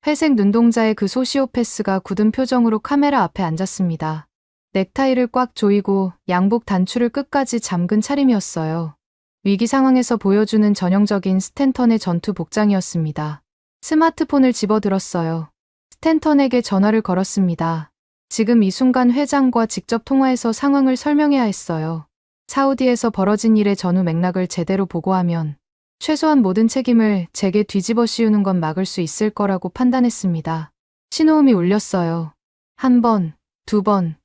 회색 눈동자의 그 소시오패스가 굳은 표정으로 카메라 앞에 앉았습니다. 넥타이를 꽉 조이고 양복 단추를 끝까지 잠근 차림이었어요. 위기 상황에서 보여주는 전형적인 스탠턴의 전투 복장이었습니다. 스마트폰을 집어들었어요. 스탠턴에게 전화를 걸었습니다. 지금 이 순간 회장과 직접 통화해서 상황을 설명해야 했어요. 사우디에서 벌어진 일의 전후 맥락을 제대로 보고하면 최소한 모든 책임을 제게 뒤집어 씌우는 건 막을 수 있을 거라고 판단했습니다. 신호음이 울렸어요. 한 번, 두 번,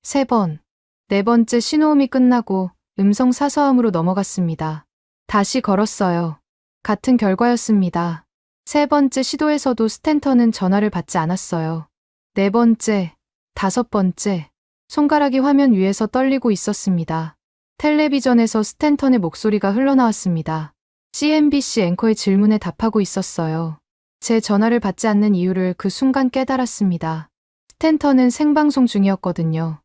세 번, 네 번째 신호음이 끝나고 음성 사서함으로 넘어갔습니다. 다시 걸었어요. 같은 결과였습니다. 세 번째 시도에서도 스탠턴은 전화를 받지 않았어요. 네 번째, 다섯 번째, 손가락이 화면 위에서 떨리고 있었습니다. 텔레비전에서 스탠턴의 목소리가 흘러나왔습니다. CNBC 앵커의 질문에 답하고 있었어요. 제 전화를 받지 않는 이유를 그 순간 깨달았습니다. 스탠턴은 생방송 중이었거든요.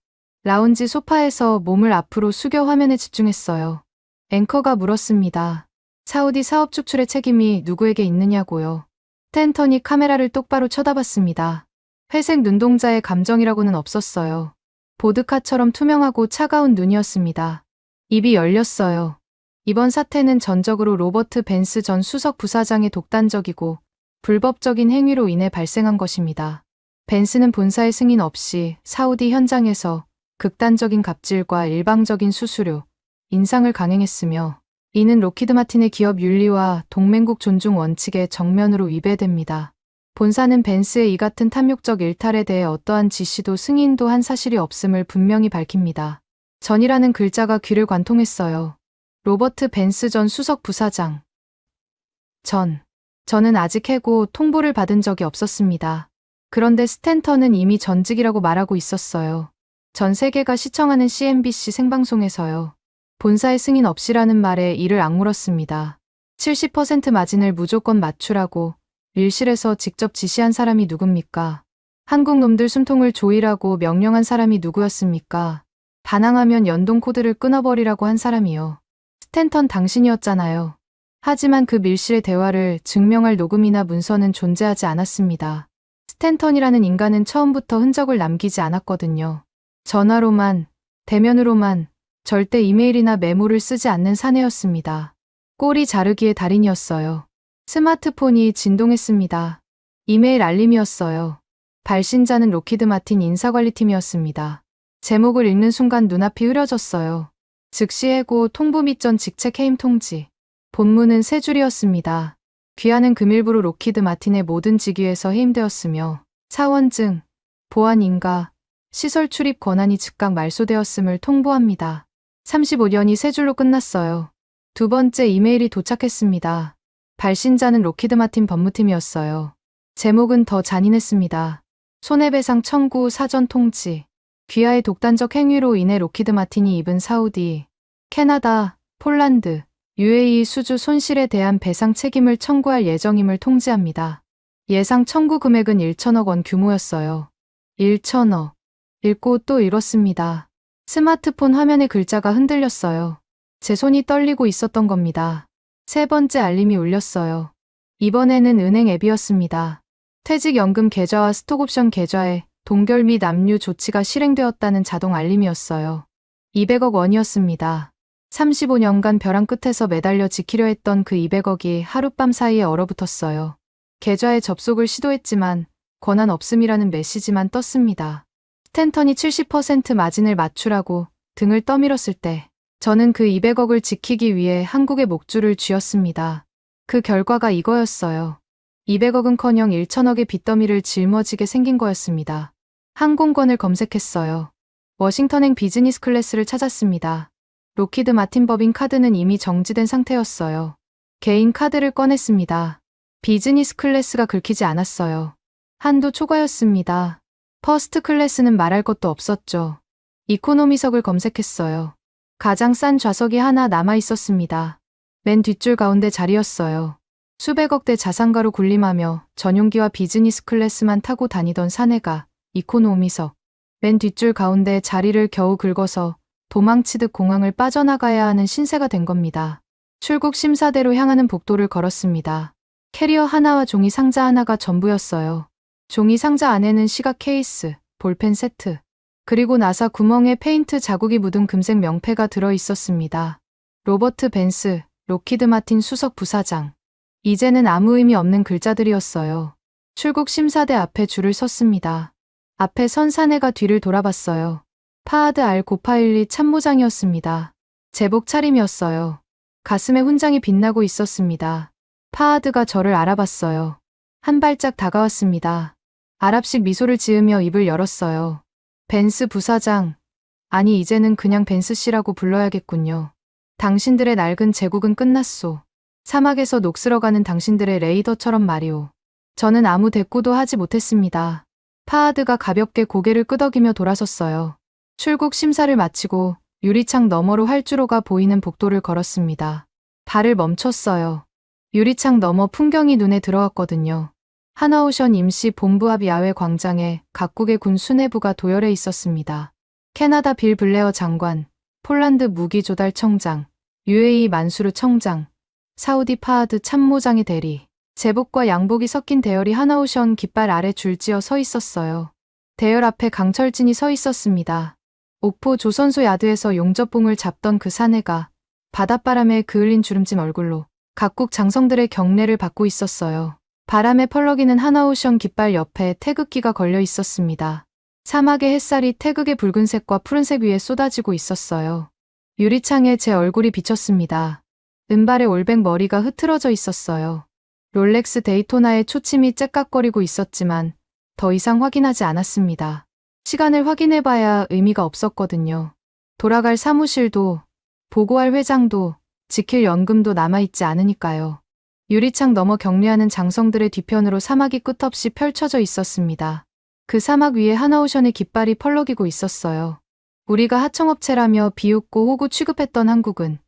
라운지 소파에서 몸을 앞으로 숙여 화면에 집중했어요. 앵커가 물었습니다. 사우디 사업 축출의 책임이 누구에게 있느냐고요. 스탠턴이 카메라를 똑바로 쳐다봤습니다. 회색 눈동자의 감정이라고는 없었어요. 보드카처럼 투명하고 차가운 눈이었습니다. 입이 열렸어요. 이번 사태는 전적으로 로버트 벤스 전 수석 부사장의 독단적이고 불법적인 행위로 인해 발생한 것입니다. 벤스는 본사의 승인 없이 사우디 현장에서 극단적인 갑질과 일방적인 수수료, 인상을 강행했으며 이는 로키드 마틴의 기업 윤리와 동맹국 존중 원칙에 정면으로 위배됩니다. 본사는 벤스의 이 같은 탐욕적 일탈에 대해 어떠한 지시도 승인도 한 사실이 없음을 분명히 밝힙니다. 전이라는 글자가 귀를 관통했어요. 로버트 벤스 전 수석 부사장. 저는 아직 해고 통보를 받은 적이 없었습니다. 그런데 스탠턴은 이미 전직이라고 말하고 있었어요. 전 세계가 시청하는 CNBC 생방송에서요. 본사의 승인 없이라는 말에 이를 악물었습니다. 70% 마진을 무조건 맞추라고 릴실에서 직접 지시한 사람이 누굽니까? 한국 놈들 숨통을 조이라고 명령한 사람이 누구였습니까? 반항하면 연동 코드를 끊어버리라고 한 사람이요. 스탠턴 당신이었잖아요. 하지만 그 밀실의 대화를 증명할 녹음이나 문서는 존재하지 않았습니다. 스탠턴이라는 인간은 처음부터 흔적을 남기지 않았거든요. 전화로만, 대면으로만, 절대 이메일이나 메모를 쓰지 않는 사내였습니다. 꼬리 자르기의 달인이었어요. 스마트폰이 진동했습니다. 이메일 알림이었어요. 발신자는 로키드 마틴 인사관리팀이었습니다. 제목을 읽는 순간 눈앞이 흐려졌어요. 즉시 해고 통보 및 전 직책 해임 통지. 본문은 세 줄이었습니다. 귀하는 금일부로 로키드 마틴의 모든 직위에서 해임되었으며 사원증, 보안 인가, 시설 출입 권한이 즉각 말소되었음을 통보합니다. 35년이 세 줄로 끝났어요. 두 번째 이메일이 도착했습니다. 발신자는 록히드 마틴 법무팀이었어요. 제목은 더 잔인했습니다. 손해배상 청구 사전 통지. 귀하의 독단적 행위로 인해 록히드 마틴이 입은 사우디, 캐나다, 폴란드, UAE 수주 손실에 대한 배상 책임을 청구할 예정임을 통지합니다. 예상 청구 금액은 1천억 원 규모였어요. 1천억. 읽고 또 읽었습니다. 스마트폰 화면의 글자가 흔들렸어요. 제 손이 떨리고 있었던 겁니다. 세 번째 알림이 울렸어요. 이번에는 은행 앱이었습니다. 퇴직연금 계좌와 스톡옵션 계좌에 동결 및 압류 조치가 실행되었다는 자동 알림이었어요. 200억 원이었습니다. 35년간 벼랑 끝에서 매달려 지키려 했던 그 200억이 하룻밤 사이에 얼어붙었어요. 계좌에 접속을 시도했지만 권한 없음이라는 메시지만 떴습니다. 스탠턴이 70% 마진을 맞추라고 등을 떠밀었을 때 저는 그 200억을 지키기 위해 한국의 목줄을 쥐었습니다. 그 결과가 이거였어요. 200억은커녕 1천억의 빚더미를 짊어지게 생긴 거였습니다. 항공권을 검색했어요. 워싱턴행 비즈니스 클래스를 찾았습니다. 록히드 마틴 법인 카드는 이미 정지된 상태였어요. 개인 카드를 꺼냈습니다. 비즈니스 클래스가 긁히지 않았어요. 한도 초과였습니다. 퍼스트 클래스는 말할 것도 없었죠. 이코노미석을 검색했어요. 가장 싼 좌석이 하나 남아 있었습니다. 맨 뒷줄 가운데 자리였어요. 수백억대 자산가로 군림하며 전용기와 비즈니스 클래스만 타고 다니던 사내가 이코노미석, 맨 뒷줄 가운데 자리를 겨우 긁어서 도망치듯 공항을 빠져나가야 하는 신세가 된 겁니다. 출국 심사대로 향하는 복도를 걸었습니다. 캐리어 하나와 종이 상자 하나가 전부였어요. 종이 상자 안에는 시각 케이스, 볼펜 세트, 그리고 나사 구멍에 페인트 자국이 묻은 금색 명패가 들어 있었습니다. 로버트 벤스, 록히드 마틴 수석 부사장. 이제는 아무 의미 없는 글자들이었어요. 출국 심사대 앞에 줄을 섰습니다. 앞에 선 사내가 뒤를 돌아봤어요. 파하드 알 고파일리 참모장이었습니다. 제복 차림이었어요. 가슴에 훈장이 빛나고 있었습니다. 파하드가 저를 알아봤어요. 한 발짝 다가왔습니다. 아랍식 미소를 지으며 입을 열었어요. 벤스 부사장. 아니 이제는 그냥 벤스 씨라고 불러야겠군요. 당신들의 낡은 제국은 끝났소. 사막에서 녹슬어가는 당신들의 레이더처럼 말이오. 저는 아무 대꾸도 하지 못했습니다. 파하드가 가볍게 고개를 끄덕이며 돌아섰어요. 출국 심사를 마치고 유리창 너머로 활주로가 보이는 복도를 걸었습니다. 발을 멈췄어요. 유리창 너머 풍경이 눈에 들어왔거든요. 하나오션 임시 본부 앞 야외 광장에 각국의 군 수뇌부가 도열해 있었습니다. 캐나다 빌 블레어 장관, 폴란드 무기조달청장, UAE 만수르 청장, 사우디 파하드 참모장의 대리, 제복과 양복이 섞인 대열이 하나오션 깃발 아래 줄지어 서 있었어요. 대열 앞에 강철진이 서 있었습니다. 옥포 조선소 야드에서 용접봉을 잡던 그 사내가 바닷바람에 그을린 주름진 얼굴로 각국 장성들의 경례를 받고 있었어요. 바람에 펄럭이는 하나오션 깃발 옆에 태극기가 걸려 있었습니다. 사막의 햇살이 태극의 붉은색과 푸른색 위에 쏟아지고 있었어요. 유리창에 제 얼굴이 비쳤습니다. 은발의 올백 머리가 흐트러져 있었어요. 롤렉스 데이토나의 초침이 째깍거리고 있었지만 더 이상 확인하지 않았습니다. 시간을 확인해봐야 의미가 없었거든요. 돌아갈 사무실도, 보고할 회장도, 지킬 연금도 남아있지 않으니까요. 유리창 너머 경례하는 장성들의 뒤편으로 사막이 끝없이 펼쳐져 있었습니다. 그 사막 위에 하나오션의 깃발이 펄럭이고 있었어요. 우리가 하청업체라며 비웃고 호구 취급했던 한국은